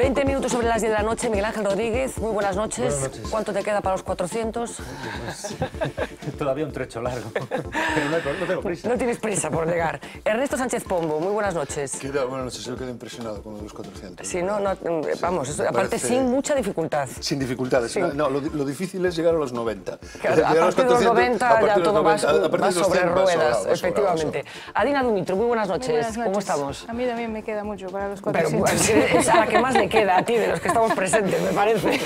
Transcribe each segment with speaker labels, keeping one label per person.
Speaker 1: 20 minutos sobre las 10 de la noche, Miguel Ángel Rodríguez, muy buenas noches.
Speaker 2: Buenas noches.
Speaker 1: ¿Cuánto te queda para los 400?
Speaker 2: Pues, todavía un trecho largo, pero no tengo prisa.
Speaker 1: No tienes prisa por llegar. Ernesto Sánchez Pombo, muy buenas noches.
Speaker 3: Buenas noches, yo quedé impresionado con los 400.
Speaker 1: Sí, vamos, eso, aparte
Speaker 3: parece...
Speaker 1: sin mucha dificultad.
Speaker 3: Sin dificultades.
Speaker 1: Sí.
Speaker 3: No, lo difícil es llegar a los 90.
Speaker 1: Claro, a partir de los 90 ya todo va sobre ruedas, efectivamente. Adina Dumitru, muy buenas noches.
Speaker 4: Buenas noches.
Speaker 1: ¿Cómo estamos?
Speaker 4: A mí también me queda mucho para los
Speaker 1: Pero
Speaker 4: 400.
Speaker 1: es a la que más le queda a ti de los que estamos presentes, me parece.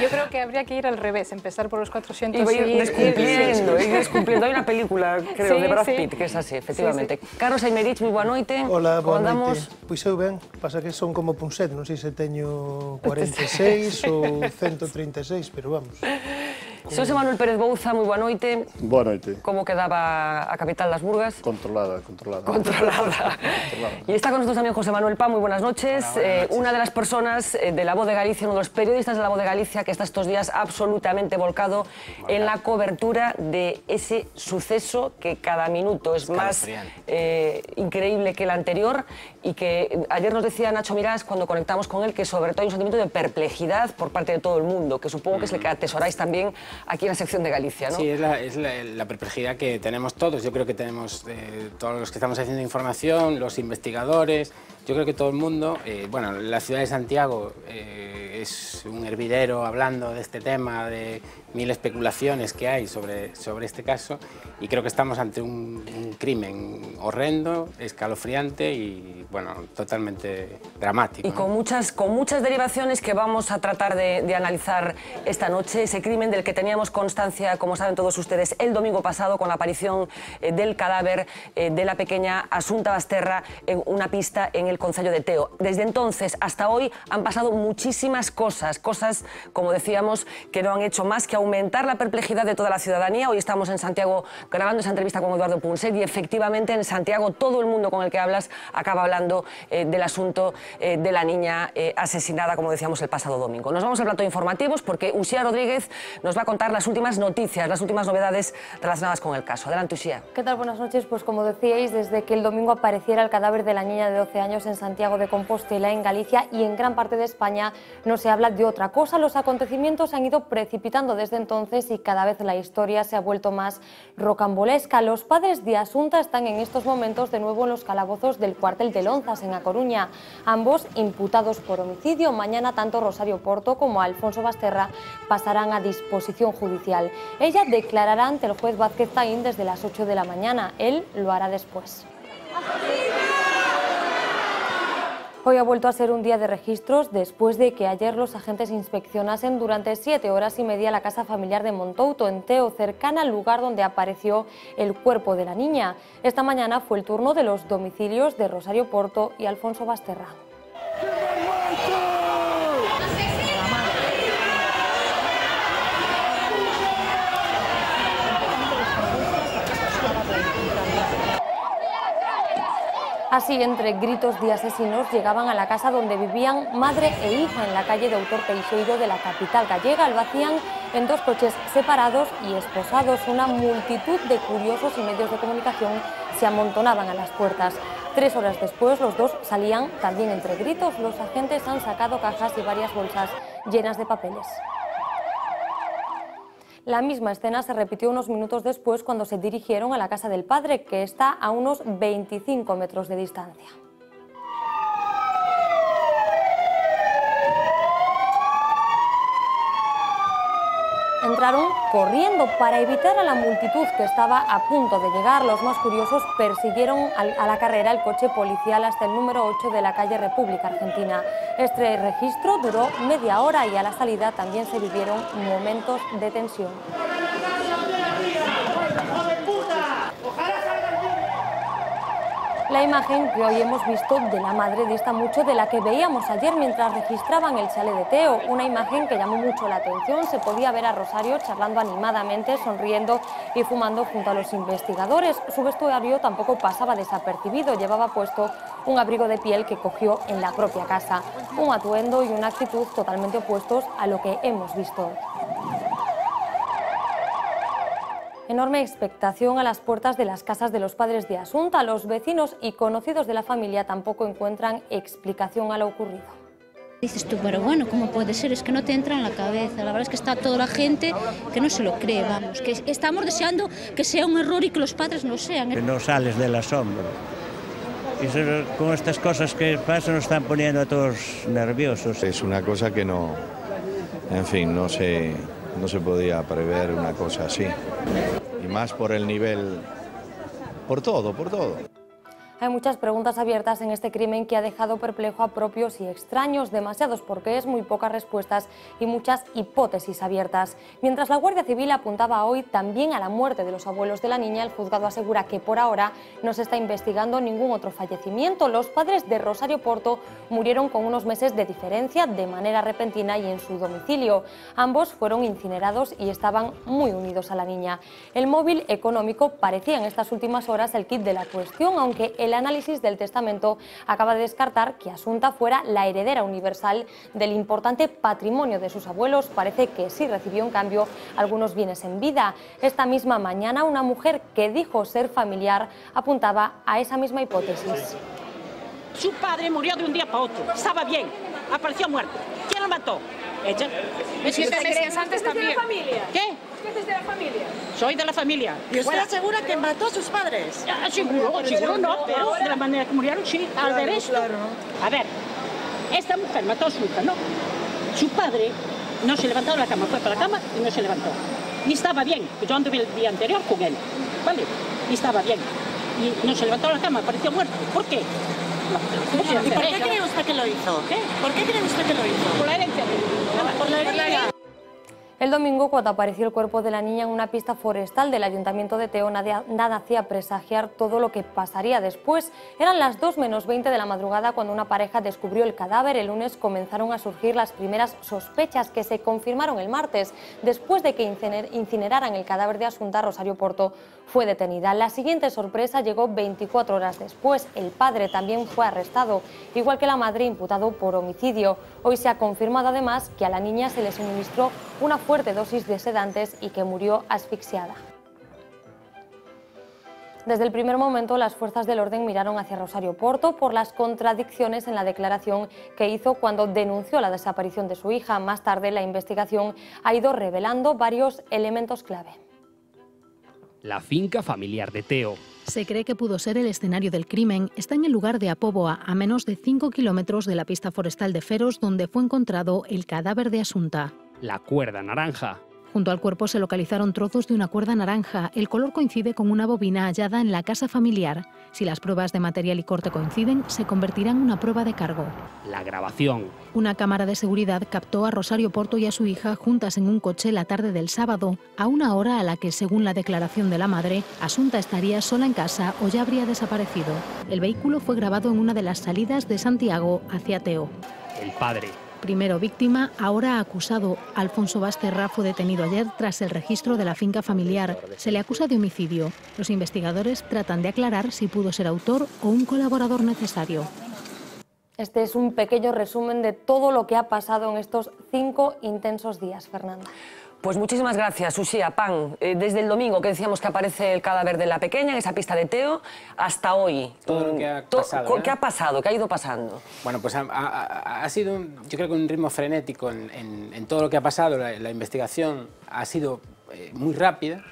Speaker 4: Yo creo que habría que ir al revés, empezar por los 400
Speaker 1: Y ir descumpliendo,
Speaker 4: ir
Speaker 1: ir descumpliendo. Hay una película, creo,
Speaker 4: Sí,
Speaker 1: de Brad
Speaker 4: sí.
Speaker 1: Pitt, que es así, efectivamente. Carlos Aymerich, moi boa noite.
Speaker 5: Hola, boa
Speaker 1: Como andamos?
Speaker 5: noite. Pois eu ben, pasa que son como Punset, non sei se teño 46 ou 136, pero vamos.
Speaker 1: Xosé Manuel Pérez Bouza, moi boa noite.
Speaker 3: Boa noite.
Speaker 1: Como quedaba a capital das Burgas?
Speaker 3: Controlada.
Speaker 1: Controlada. Y está con nosotros también José Manuel Pá, muy buenas noches. Una de las personas de La Voz de Galicia, uno de los periodistas de La Voz de Galicia que está estos días absolutamente volcado en la cobertura de ese suceso que cada minuto es más increíble que el anterior y que ayer nos decía Nacho Mirás cuando conectamos con él que sobre todo hay un sentimiento de perplejidad por parte de todo el mundo, que supongo que es el que atesoráis también aquí en la sección de Galicia, ¿no?
Speaker 6: Sí, es la perplejidad que tenemos todos. Yo creo que tenemos todos los que estamos haciendo información, los investigadores, yo creo que todo el mundo. Bueno, la ciudad de Santiago es un hervidero hablando de este tema, de mil especulaciones que hay sobre este caso, y creo que estamos ante un crimen horrendo, escalofriante y, bueno, totalmente dramático.
Speaker 1: Y con muchas derivaciones que vamos a tratar de analizar esta noche. Ese crimen del que teníamos constancia, como saben todos ustedes, el domingo pasado con la aparición del cadáver de la pequeña Asunta Basterra en una pista en el concello de Teo. Desde entonces hasta hoy han pasado muchísimas cosas, como decíamos, que no han hecho más que aumentar la perplejidad de toda la ciudadanía. Hoy estamos en Santiago grabando esa entrevista con Eduardo Punset y efectivamente en Santiago todo el mundo con el que hablas acaba hablando del asunto de la niña asesinada, como decíamos, el pasado domingo. Nos vamos al plato de informativos porque Uxía Rodríguez nos va a contar las últimas noticias, las últimas novedades relacionadas con el caso. Adelante, Uxía.
Speaker 7: ¿Qué tal? Buenas noches. Pues como decíais, desde que el domingo apareciera el cadáver de la niña de 12 años en Santiago de Compostela, en Galicia y en gran parte de España, no se habla de otra cosa. Los acontecimientos se han ido precipitando desde entonces y cada vez la historia se ha vuelto más rocambolesca. Los padres de Asunta están en estos momentos de nuevo en los calabozos del cuartel de Lonzas, en A Coruña. Ambos imputados por homicidio. Mañana tanto Rosario Porto como Alfonso Basterra pasarán a disposición judicial. Ella declarará ante el juez Vázquez Taín desde las 8 de la mañana. Él lo hará después. Hoy ha vuelto a ser un día de registros después de que ayer los agentes inspeccionasen durante 7 horas y media la casa familiar de Montouto, en Teo, cercana al lugar donde apareció el cuerpo de la niña. Esta mañana fue el turno de los domicilios de Rosario Porto y Alfonso Basterra. Así, entre gritos de asesinos, llegaban a la casa donde vivían madre e hija en la calle de Autor Teixeiro de la capital gallega. Lo hacían en 2 coches separados y esposados. Una multitud de curiosos y medios de comunicación se amontonaban a las puertas. 3 horas después, los dos salían también entre gritos. Los agentes han sacado cajas y varias bolsas llenas de papeles. La misma escena se repitió unos minutos después cuando se dirigieron a la casa del padre, que está a unos 25 metros de distancia. Entraron corriendo para evitar a la multitud que estaba a punto de llegar. Los más curiosos persiguieron a la carrera el coche policial hasta el número 8 de la calle República Argentina. Este registro duró media hora y a la salida también se vivieron momentos de tensión. La imagen que hoy hemos visto de la madre dista mucho de la que veíamos ayer mientras registraban el chalet de Teo. Una imagen que llamó mucho la atención. Se podía ver a Rosario charlando animadamente, sonriendo y fumando junto a los investigadores. Su vestuario tampoco pasaba desapercibido. Llevaba puesto un abrigo de piel que cogió en la propia casa. Un atuendo y una actitud totalmente opuestos a lo que hemos visto hoy. Enorme expectación a las puertas de las casas de los padres de Asunta. Los vecinos y conocidos de la familia tampoco encuentran explicación a lo ocurrido.
Speaker 8: Dices tú, pero bueno, ¿cómo puede ser? Es que no te entra en la cabeza. La verdad es que está toda la gente que no se lo cree, vamos. Que estamos deseando que sea un error y que los padres no sean.
Speaker 9: Que no sales del asombro. Y con estas cosas que pasan nos están poniendo a todos nerviosos.
Speaker 10: Es una cosa que no, en fin, no se podía prever una cosa así. Y más por el nivel, por todo.
Speaker 7: Hay muchas preguntas abiertas en este crimen que ha dejado perplejo a propios y extraños, demasiados porqués, muy pocas respuestas y muchas hipótesis abiertas. Mientras la Guardia Civil apuntaba hoy también a la muerte de los abuelos de la niña, el juzgado asegura que por ahora no se está investigando ningún otro fallecimiento. Los padres de Rosario Porto murieron con unos meses de diferencia, de manera repentina y en su domicilio. Ambos fueron incinerados y estaban muy unidos a la niña. El móvil económico parecía en estas últimas horas el kit de la cuestión, aunque el análisis del testamento acaba de descartar que Asunta fuera la heredera universal del importante patrimonio de sus abuelos. Parece que sí recibió en cambio algunos bienes en vida. Esta misma mañana una mujer que dijo ser familiar apuntaba a esa misma hipótesis.
Speaker 11: Su padre murió de un día para otro, estaba bien, apareció muerto. ¿Quién lo mató? Ella.
Speaker 4: ¿Es que crees antes también? ¿De la familia?
Speaker 11: ¿Qué?
Speaker 4: ¿Qué es de la familia?
Speaker 11: Soy de la familia.
Speaker 12: ¿Y usted asegura que mató a sus padres?
Speaker 11: Seguro no, pero de la manera que murieron sí, al ver esto. A ver, esta mujer mató a su hija, ¿no? Su padre no se levantó de la cama, fue para la cama y no se levantó. Y estaba bien, yo anduve el día anterior con él, ¿vale? Y estaba bien. Y no se levantó de la cama, apareció muerto. ¿Por qué?
Speaker 12: ¿Y por qué cree usted que lo hizo?
Speaker 11: ¿Qué?
Speaker 12: ¿Por qué cree usted que lo hizo?
Speaker 11: Por la herencia.
Speaker 12: Por la herencia.
Speaker 7: El domingo, cuando apareció el cuerpo de la niña en una pista forestal del Ayuntamiento de Teo, nada hacía presagiar todo lo que pasaría después. Eran las 2:20 de la madrugada cuando una pareja descubrió el cadáver. El lunes comenzaron a surgir las primeras sospechas que se confirmaron el martes. Después de que incineraran el cadáver de Asunta, Rosario Porto fue detenida. La siguiente sorpresa llegó 24 horas después. El padre también fue arrestado, igual que la madre, imputado por homicidio. Hoy se ha confirmado además que a la niña se le suministró una fuerte dosis de sedantes y que murió asfixiada. Desde el primer momento, las fuerzas del orden miraron hacia Rosario Porto por las contradicciones en la declaración que hizo cuando denunció la desaparición de su hija. Más tarde, la investigación ha ido revelando varios elementos clave.
Speaker 13: La finca familiar de Teo.
Speaker 14: Se cree que pudo ser el escenario del crimen. Está en el lugar de Apóboa, a menos de 5 kilómetros de la pista forestal de Feros, donde fue encontrado el cadáver de Asunta.
Speaker 13: La cuerda naranja.
Speaker 14: Junto al cuerpo se localizaron trozos de una cuerda naranja. El color coincide con una bobina hallada en la casa familiar. Si las pruebas de material y corte coinciden, se convertirá en una prueba de cargo.
Speaker 13: La grabación.
Speaker 14: Una cámara de seguridad captó a Rosario Porto y a su hija juntas en un coche la tarde del sábado, a una hora a la que, según la declaración de la madre, Asunta estaría sola en casa o ya habría desaparecido. El vehículo fue grabado en una de las salidas de Santiago hacia Teo.
Speaker 13: El padre.
Speaker 14: Primero víctima, ahora acusado. Alfonso Basterra fue detenido ayer tras el registro de la finca familiar. Se le acusa de homicidio. Los investigadores tratan de aclarar si pudo ser autor o un colaborador necesario.
Speaker 7: Este es un pequeño resumen de todo lo que ha pasado en estos 5 intensos días, Fernanda.
Speaker 1: Pues muchísimas gracias, Uxía Pan. Desde el domingo que decíamos que aparece el cadáver de la pequeña en esa pista de Teo, hasta hoy.
Speaker 6: Todo lo que ha pasado.
Speaker 1: ¿Qué ha pasado? ¿Qué ha ido pasando?
Speaker 6: Bueno, pues ha sido, yo creo que un ritmo frenético en todo lo que ha pasado. La investigación ha sido muy rápida.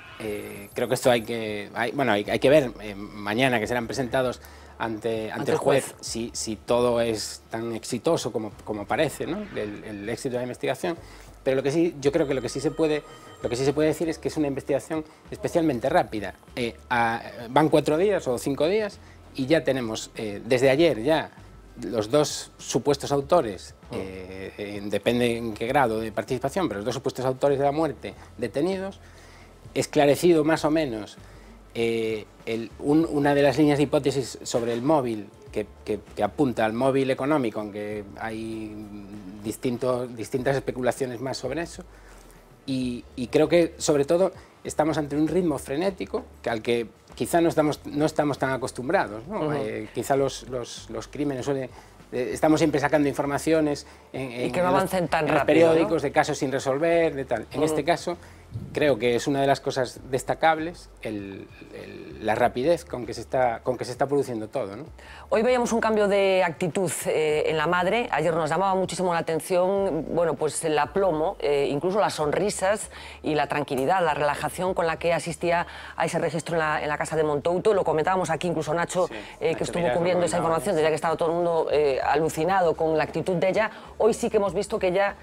Speaker 6: Creo que esto hay que ver mañana, que serán presentados ante el juez si todo es tan exitoso como parece, ¿no? El éxito de la investigación. Pero yo creo que lo que sí se puede decir es que es una investigación especialmente rápida. Van 4 días o 5 días y ya tenemos, desde ayer ya, los 2 supuestos autores, depende en qué grado de participación, pero los 2 supuestos autores de la muerte detenidos, esclarecido más o menos una de las líneas de hipótesis sobre el móvil que apunta al móvil económico, aunque hay distintas especulaciones más sobre eso, y creo que sobre todo estamos ante un ritmo frenético al que quizá no estamos tan acostumbrados, ¿no? Quizá los crímenes estamos siempre sacando informaciones
Speaker 1: y que no avancen tan
Speaker 6: en los
Speaker 1: rápido,
Speaker 6: periódicos,
Speaker 1: ¿no?
Speaker 6: de casos sin resolver, de tal. En este caso creo que es una de las cosas destacables la rapidez con que se está produciendo todo, ¿no?
Speaker 1: Hoy veíamos un cambio de actitud en la madre. Ayer nos llamaba muchísimo la atención, bueno, pues el aplomo, incluso las sonrisas y la tranquilidad, la relajación con la que asistía a ese registro en la casa de Montouto. Lo comentábamos aquí, incluso Nacho, que estuvo cubriendo esa información, desde que estaba todo el mundo alucinado con la actitud de ella. Hoy sí que hemos visto que ella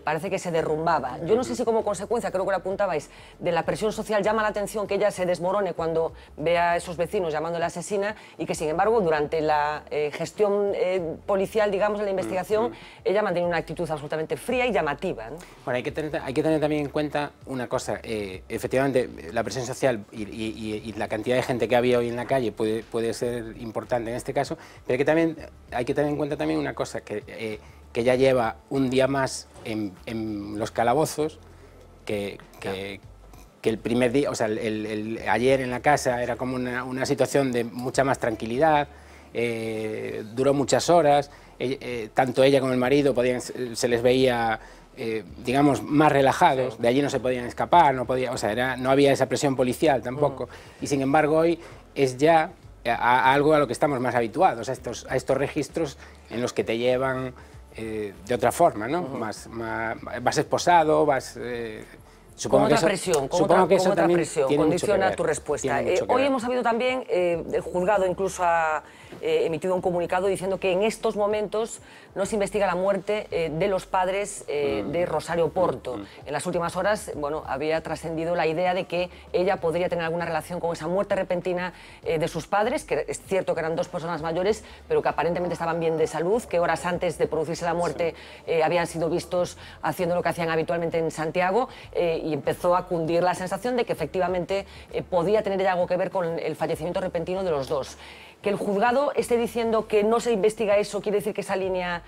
Speaker 1: parece que se derrumbaba. Yo no sé si como consecuencia, creo que lo apuntabais, de la presión social llama la atención que ella se desmorone cuando ve a esos vecinos llamándole asesina y que, sin embargo, durante la gestión policial, digamos, en la investigación, ella mantiene una actitud absolutamente fría y llamativa, ¿no?
Speaker 6: Bueno, hay que tener también en cuenta una cosa. Efectivamente, la presión social y la cantidad de gente que había hoy en la calle puede ser importante en este caso, pero hay que tener en cuenta también una cosa, que ya lleva un día más en los calabozos, que el primer día, o sea, ayer en la casa era como una situación de mucha más tranquilidad, duró muchas horas, tanto ella como el marido se les veía, digamos, más relajados, de allí no se podían escapar, no había esa presión policial tampoco, y sin embargo hoy es ya algo a lo que estamos más habituados, a estos registros en los que te llevan de otra forma, ¿no? Vas esposado, vas...
Speaker 1: Con otra presión, condiciona tu respuesta. Hoy hemos sabido también, el juzgado incluso ha emitido un comunicado diciendo que en estos momentos no se investiga la muerte de los padres de Rosario Porto. En las últimas horas, bueno, había trascendido la idea de que ella podría tener alguna relación con esa muerte repentina de sus padres, que es cierto que eran dos personas mayores, pero que aparentemente estaban bien de salud, que horas antes de producirse la muerte habían sido vistos haciendo lo que hacían habitualmente en Santiago, y empezó a cundir la sensación de que efectivamente podía tener algo que ver con el fallecimiento repentino de los dos. Que el juzgado esté diciendo que no se investiga eso, ¿quiere decir que esa línea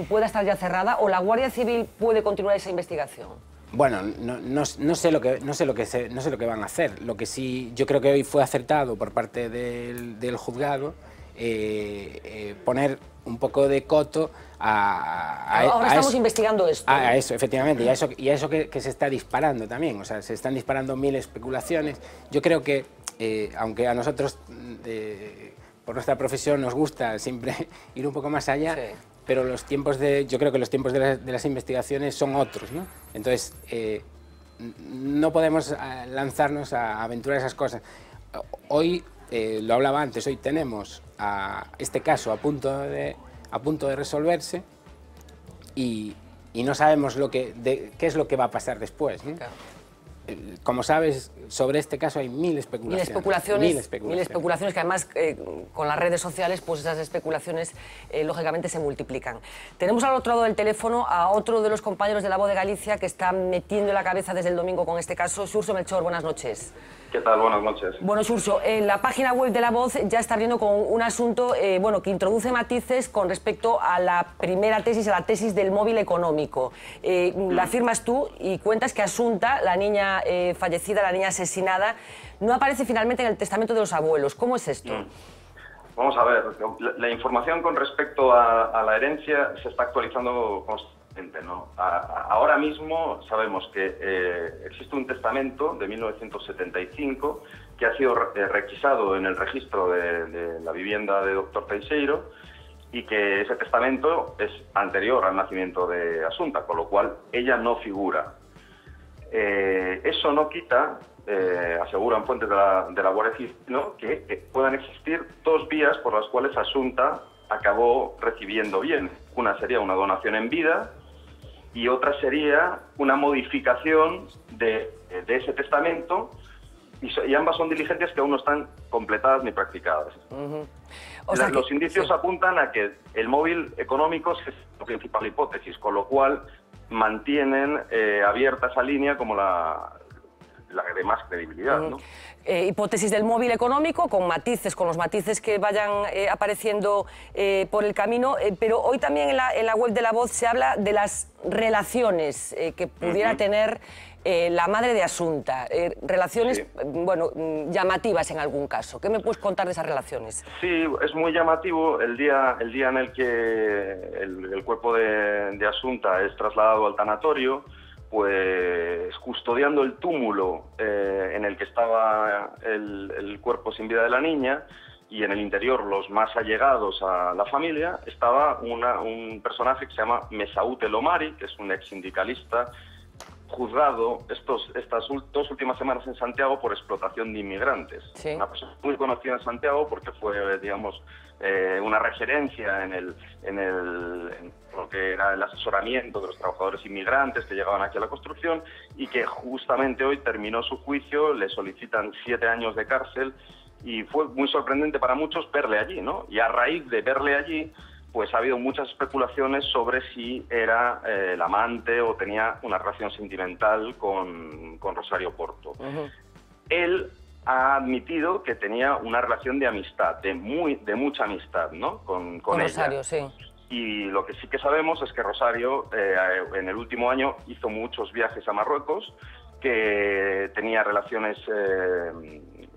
Speaker 1: pueda estar ya cerrada, o la Guardia Civil puede continuar esa investigación?
Speaker 6: Bueno, no sé lo que van a hacer. Lo que sí, yo creo que hoy fue acertado por parte del juzgado poner un poco de coto
Speaker 1: Ahora estamos investigando esto.
Speaker 6: A eso, efectivamente, y a eso que se está disparando también. O sea, se están disparando mil especulaciones. Yo creo que, aunque a nosotros, por nuestra profesión, nos gusta siempre ir un poco más allá, pero yo creo que los tiempos de las investigaciones son otros, ¿no? Entonces, no podemos lanzarnos a aventurar esas cosas. Hoy, lo hablaba antes, hoy tenemos este caso a punto de resolverse y no sabemos qué es lo que va a pasar después, ¿no? Claro. Como sabes, sobre este caso hay mil especulaciones. Mil especulaciones que además con las redes sociales, pues esas especulaciones lógicamente se multiplican. Tenemos al otro lado del teléfono a otro de los compañeros de La Voz de Galicia que está metiendo la cabeza desde el domingo con este caso. Xurxo Melchor, buenas noches.
Speaker 15: ¿Qué tal? Buenas noches.
Speaker 1: Bueno, Xurxo, la página web de La Voz ya está abriendo con un asunto bueno, que introduce matices con respecto a la primera tesis, a la tesis del móvil económico. La firmas tú y cuentas que Asunta, la niña fallecida, la niña asesinada, no aparece finalmente en el testamento de los abuelos. ¿Cómo es esto?
Speaker 15: Vamos a ver, la información con respecto a la herencia se está actualizando constantemente, ¿no? Ahora mismo sabemos que existe un testamento de 1975 que ha sido requisado en el registro de la vivienda de Dr. Teixeiro y que ese testamento es anterior al nacimiento de Asunta, con lo cual ella no figura. Eso no quita, aseguran fuentes de la Guardia Civil, ¿no?, que puedan existir dos vías por las cuales Asunta acabó recibiendo bien. Una sería una donación en vida y otra sería una modificación de ese testamento, y ambas son diligencias que aún no están completadas ni practicadas. O sea, los indicios apuntan a que el móvil económico es la principal hipótesis, con lo cual mantienen abierta esa línea como la de más credibilidad, ¿no?
Speaker 1: Hipótesis del móvil económico, con matices, con los matices que vayan apareciendo por el camino, pero hoy también en la web de La Voz se habla de las relaciones que pudiera tener la madre de Asunta, relaciones, bueno, llamativas en algún caso. ¿Qué me puedes contar de esas relaciones?
Speaker 15: Sí, es muy llamativo el día en el que el cuerpo de Asunta es trasladado al tanatorio, pues custodiando el túmulo en el que estaba el cuerpo sin vida de la niña, y en el interior, los más allegados a la familia, estaba un personaje que se llama Mesaúd El Omari, que es un ex sindicalista juzgado estas 2 últimas semanas en Santiago por explotación de inmigrantes. Sí. Una persona muy conocida en Santiago porque fue, digamos, una referencia en lo que era el asesoramiento de los trabajadores inmigrantes que llegaban aquí a la construcción, y que justamente hoy terminó su juicio, le solicitan 7 años de cárcel, y fue muy sorprendente para muchos verle allí, ¿no? Y a raíz de verle allí, pues ha habido muchas especulaciones sobre si era el amante o tenía una relación sentimental con Rosario Porto. Él ha admitido que tenía una relación de amistad, de mucha amistad, ¿no? Con
Speaker 1: Rosario,
Speaker 15: ella.
Speaker 1: Sí.
Speaker 15: Y lo que sí que sabemos es que Rosario en el último año hizo muchos viajes a Marruecos, que tenía relaciones,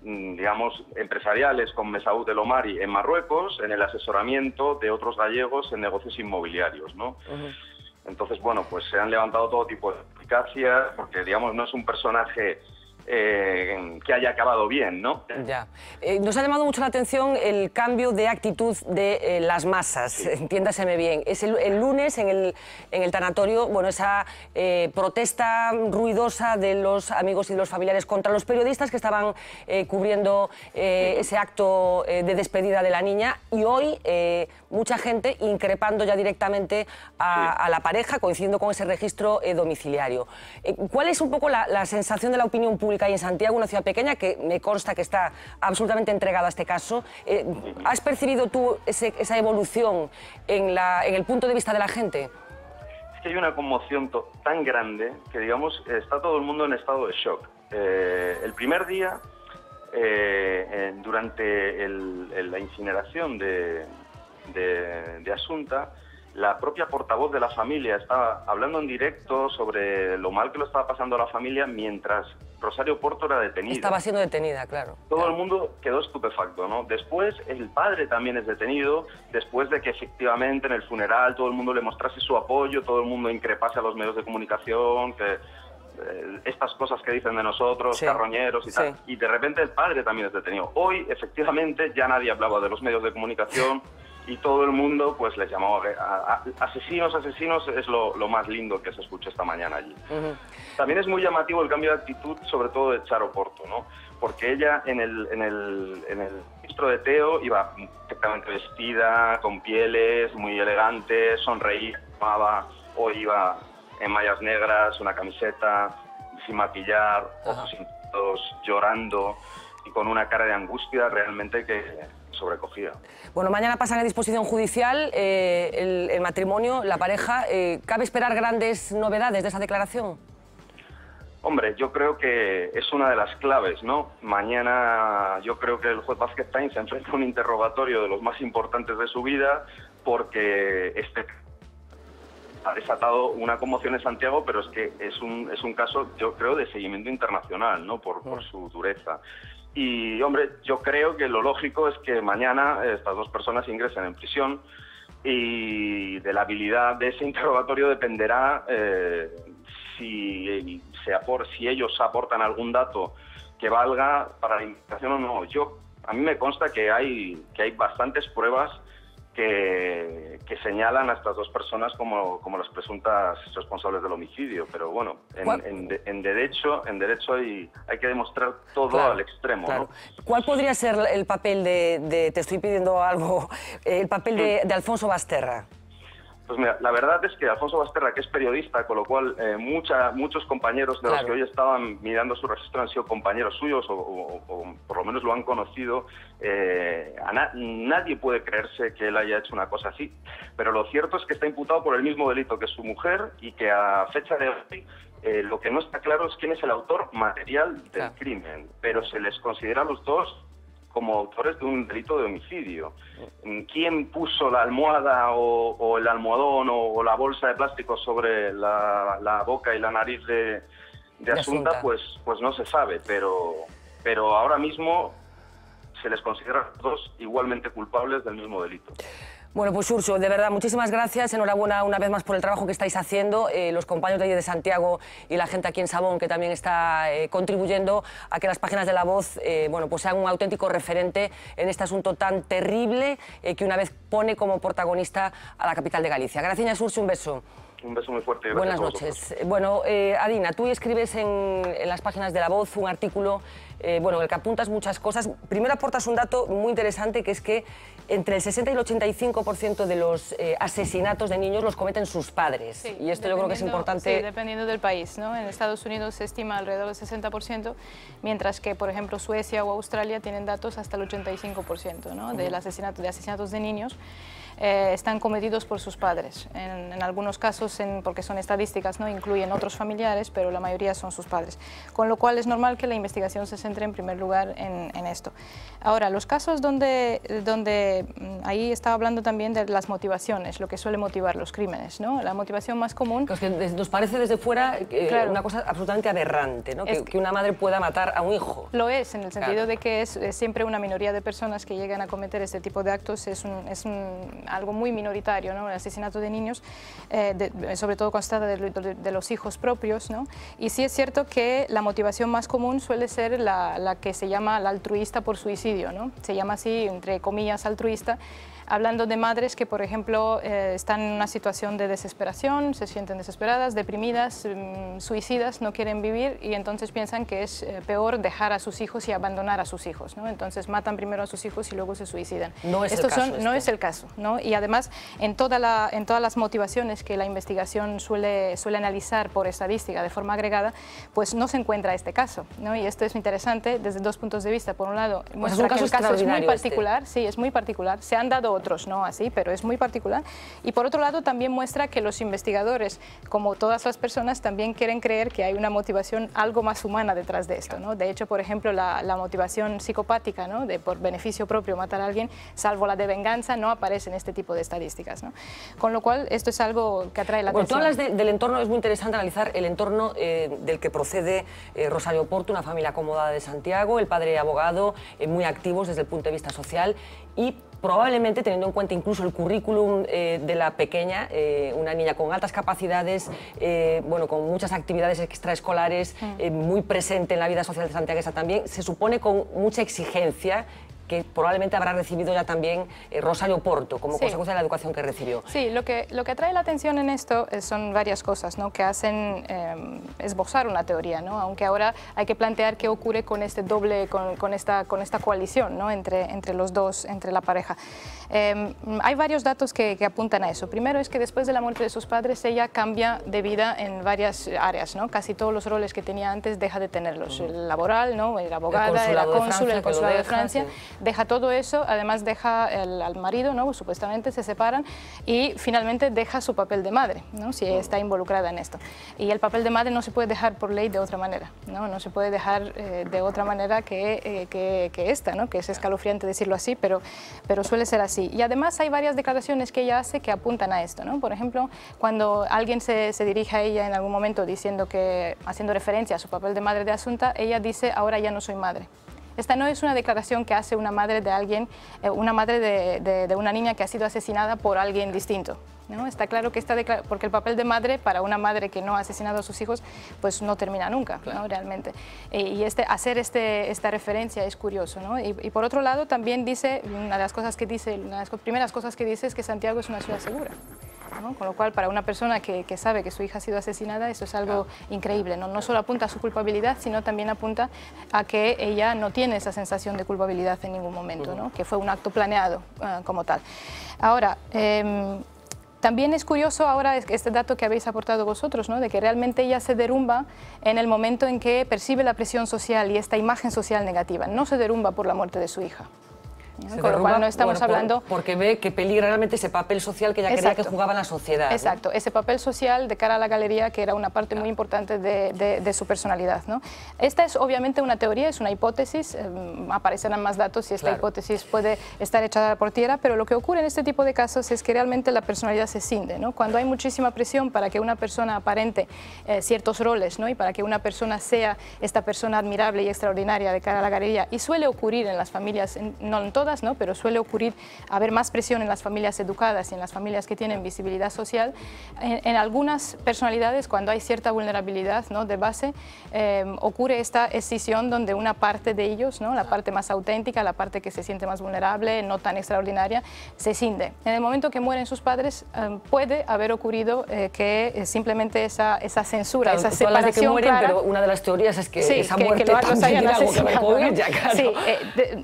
Speaker 15: digamos, empresariales con Mesaúd El Omari en Marruecos, en el asesoramiento de otros gallegos en negocios inmobiliarios, ¿no? Entonces, bueno, pues se han levantado todo tipo de eficacias, porque, digamos, no es un personaje que haya acabado bien, ¿no?
Speaker 1: Ya. Nos ha llamado mucho la atención el cambio de actitud de las masas, sí. Entiéndaseme bien. Es el lunes en el tanatorio, bueno, esa protesta ruidosa de los amigos y de los familiares contra los periodistas que estaban cubriendo ese acto de despedida de la niña, y hoy mucha gente increpando ya directamente a la pareja, coincidiendo con ese registro domiciliario. ¿Cuál es un poco la sensación de la opinión pública ahí en Santiago, una ciudad pequeña que me consta que está absolutamente entregada a este caso? ¿Has percibido tú esa evolución en el punto de vista de la gente?
Speaker 15: Es que hay una conmoción tan grande que, digamos, está todo el mundo en estado de shock. El primer día, durante la incineración de Asunta, la propia portavoz de la familia estaba hablando en directo sobre lo mal que lo estaba pasando a la familia mientras Rosario Porto era detenida.
Speaker 1: Estaba siendo detenida, claro.
Speaker 15: Todo el mundo quedó estupefacto, ¿no? Después, el padre también es detenido, después de que efectivamente en el funeral todo el mundo le mostrase su apoyo, todo el mundo increpase a los medios de comunicación, que estas cosas que dicen de nosotros, carroñeros y tal. Y de repente el padre también es detenido. Hoy, efectivamente, ya nadie hablaba de los medios de comunicación, y todo el mundo pues les llamaba asesinos, es lo más lindo que se escuchó esta mañana allí. También es muy llamativo el cambio de actitud, sobre todo de Charo Porto, ¿no? Porque ella en el registro de Teo iba perfectamente vestida, con pieles, muy elegante, sonreía, fumaba. Hoy iba en mallas negras, una camiseta, sin maquillar, ojos hinchados, llorando y con una cara de angustia realmente que sobrecogida.
Speaker 1: Bueno, mañana pasan a disposición judicial el matrimonio, la pareja. ¿Cabe esperar grandes novedades de esa declaración?
Speaker 15: Hombre, yo creo que es una de las claves, ¿no? Mañana yo creo que el juez Vázquez Tain se enfrenta a un interrogatorio de los más importantes de su vida, porque ha desatado una conmoción en Santiago, pero es que es un caso, yo creo, de seguimiento internacional, ¿no? Por su dureza. Y, hombre, yo creo que lo lógico es que mañana estas 2 personas ingresen en prisión, y de la habilidad de ese interrogatorio dependerá si ellos aportan algún dato que valga para la investigación o no. A mí me consta que hay bastantes pruebas que señalan a estas 2 personas como las presuntas responsables del homicidio, pero bueno, en derecho hay que demostrar todo al extremo, ¿no?
Speaker 1: ¿Cuál podría ser el papel te estoy pidiendo algo, el papel de Alfonso Basterra?
Speaker 15: Pues mira, la verdad es que Alfonso Basterra, que es periodista, con lo cual muchos compañeros de los que hoy estaban mirando su registro han sido compañeros suyos o por lo menos lo han conocido. Nadie puede creerse que él haya hecho una cosa así, pero lo cierto es que está imputado por el mismo delito que su mujer, y que a fecha de hoy lo que no está claro es quién es el autor material del crimen, pero se les considera a los 2 como autores de un delito de homicidio. ¿Quién puso la almohada o el almohadón o la bolsa de plástico sobre la boca y la nariz de Asunta? Pues no se sabe, pero ahora mismo se les considera a los 2 igualmente culpables del mismo delito.
Speaker 1: Bueno, pues Xurxo, de verdad, muchísimas gracias, enhorabuena una vez más por el trabajo que estáis haciendo, los compañeros de allí de Santiago y la gente aquí en Sabón que también está contribuyendo a que las páginas de La Voz bueno, pues sean un auténtico referente en este asunto tan terrible que una vez pone como protagonista a la capital de Galicia. Gracias, Xurxo, un beso.
Speaker 15: Un beso muy fuerte.
Speaker 1: Buenas noches. Bueno, Adina, tú escribes en las páginas de La Voz un artículo bueno, en el que apuntas muchas cosas. Primero aportas un dato muy interesante, que es que entre el 60 y el 85% de los asesinatos de niños los cometen sus padres.
Speaker 4: Sí,
Speaker 1: y esto yo creo que es importante.
Speaker 4: Sí, dependiendo del país, ¿no? En Estados Unidos se estima alrededor del 60%, mientras que, por ejemplo, Suecia o Australia tienen datos hasta el 85%, ¿no? de asesinatos de niños. Están cometidos por sus padres. En algunos casos, porque son estadísticas, ¿no? incluyen otros familiares, pero la mayoría son sus padres. Con lo cual es normal que la investigación se centre en primer lugar en esto. Ahora, los casos donde ahí estaba hablando también de las motivaciones, lo que suele motivar los crímenes, ¿no? La motivación más común...
Speaker 1: Que nos parece desde fuera
Speaker 4: claro,
Speaker 1: una cosa absolutamente aberrante, ¿no? Que una madre pueda matar a un hijo.
Speaker 4: Lo es, en el sentido
Speaker 1: claro,
Speaker 4: de que es siempre una minoría de personas que llegan a cometer este tipo de actos, algo muy minoritario, ¿no? El asesinato de niños, sobre todo constata de los hijos propios, ¿no? Y sí es cierto que la motivación más común suele ser la que se llama la altruista por suicidio, ¿no? Se llama así, entre comillas, altruista, hablando de madres que, por ejemplo, están en una situación de desesperación, se sienten desesperadas, deprimidas, suicidas, no quieren vivir y entonces piensan que es peor dejar a sus hijos y abandonar a sus hijos, ¿no? Entonces matan primero a sus hijos y luego se suicidan.
Speaker 1: No es el caso.
Speaker 4: No es el caso, ¿no? Y además, en todas las motivaciones que la investigación suele analizar por estadística de forma agregada, pues no se encuentra este caso, ¿no? Y esto es interesante desde dos puntos de vista. Por un lado, muestra que el caso es muy particular, sí, es muy particular. Se han dado otros, no así, pero es muy particular. Y por otro lado, también muestra que los investigadores, como todas las personas, también quieren creer que hay una motivación algo más humana detrás de esto, ¿no? De hecho, por ejemplo, la motivación psicopática, ¿no? De por beneficio propio matar a alguien, salvo la de venganza, no aparece en este tipo de estadísticas, ¿no? Con lo cual, esto es algo que atrae la atención.
Speaker 1: Tú hablas del entorno, es muy interesante analizar el entorno del que procede Rosario Porto, una familia acomodada de Santiago, el padre abogado, muy activos desde el punto de vista social y probablemente teniendo en cuenta incluso el currículum de la pequeña, una niña con altas capacidades, bueno, con muchas actividades extraescolares, muy presente en la vida social de santiaguesa también, se supone con mucha exigencia que probablemente habrá recibido ya también Rosario Porto, como consecuencia de la educación que recibió.
Speaker 4: Sí, lo que atrae la atención en esto son varias cosas, ¿no? Que hacen esbozar una teoría, ¿no? Aunque ahora hay que plantear qué ocurre con este doble, con esta coalición, ¿no? entre los dos, entre la pareja. Hay varios datos que apuntan a eso. Primero es que después de la muerte de sus padres ella cambia de vida en varias áreas, ¿no? Casi todos los roles que tenía antes deja de tenerlos. El laboral, ¿no? Era abogada, era cónsul, el consulado de Francia. Deja todo eso, además deja al marido, ¿no? Supuestamente se separan y finalmente deja su papel de madre, ¿no? Si está involucrada en esto. Y el papel de madre no se puede dejar por ley de otra manera, ¿no? No se puede dejar de otra manera que esta, ¿no? Que es escalofriante decirlo así, pero suele ser así. Y además hay varias declaraciones que ella hace que apuntan a esto, ¿no? Por ejemplo, cuando alguien se dirige a ella en algún momento diciendo haciendo referencia a su papel de madre de Asunta, ella dice, ahora ya no soy madre. Esta no es una declaración que hace una madre de alguien, una madre de una niña que ha sido asesinada por alguien distinto, ¿no? Está claro que porque el papel de madre para una madre que no ha asesinado a sus hijos pues no termina nunca, claro, ¿no? Realmente. Y hacer esta referencia es curioso, ¿no? Y por otro lado también dice, una de las primeras cosas que dice es que Santiago es una ciudad segura, ¿no? Con lo cual, para una persona que sabe que su hija ha sido asesinada, eso es algo increíble, ¿no? No solo apunta a su culpabilidad, sino también apunta a que ella no tiene esa sensación de culpabilidad en ningún momento, ¿no? Que fue un acto planeado como tal. Ahora, también es curioso ahora este dato que habéis aportado vosotros, ¿no? De que realmente ella se derrumba en el momento en que percibe la presión social y esta imagen social negativa. No se derrumba por la muerte de su hija. Con lo cual no estamos hablando...
Speaker 1: Porque ve que peligra realmente ese papel social que ella quería que jugaba en la sociedad.
Speaker 4: Exacto, ¿no? Ese papel social de cara a la galería que era una parte muy importante de su personalidad, ¿no? Esta es obviamente una teoría, es una hipótesis, aparecerán más datos si esta hipótesis puede estar echada por tierra, pero lo que ocurre en este tipo de casos es que realmente la personalidad se cinde, ¿no? Cuando hay muchísima presión para que una persona aparente ciertos roles, ¿no? Y para que una persona sea esta persona admirable y extraordinaria de cara a la galería, y suele ocurrir en las familias, no en todas, todas, ¿no? Pero suele ocurrir haber más presión en las familias educadas y en las familias que tienen visibilidad social. En algunas personalidades, cuando hay cierta vulnerabilidad, ¿no?, de base, ocurre esta escisión donde una parte de ellos, ¿no?, la parte más auténtica, la parte que se siente más vulnerable, no tan extraordinaria, se escinde. En el momento que mueren sus padres, puede haber ocurrido que simplemente esa censura,
Speaker 1: claro,
Speaker 4: esa separación
Speaker 1: que mueren,
Speaker 4: clara,
Speaker 1: pero una de las teorías es que
Speaker 4: sí,
Speaker 1: esa muerte
Speaker 4: los
Speaker 1: también
Speaker 4: hayan
Speaker 1: tiene algo que ver
Speaker 4: asesinado,
Speaker 1: con
Speaker 4: ¿no?
Speaker 1: ella, claro.
Speaker 4: Sí,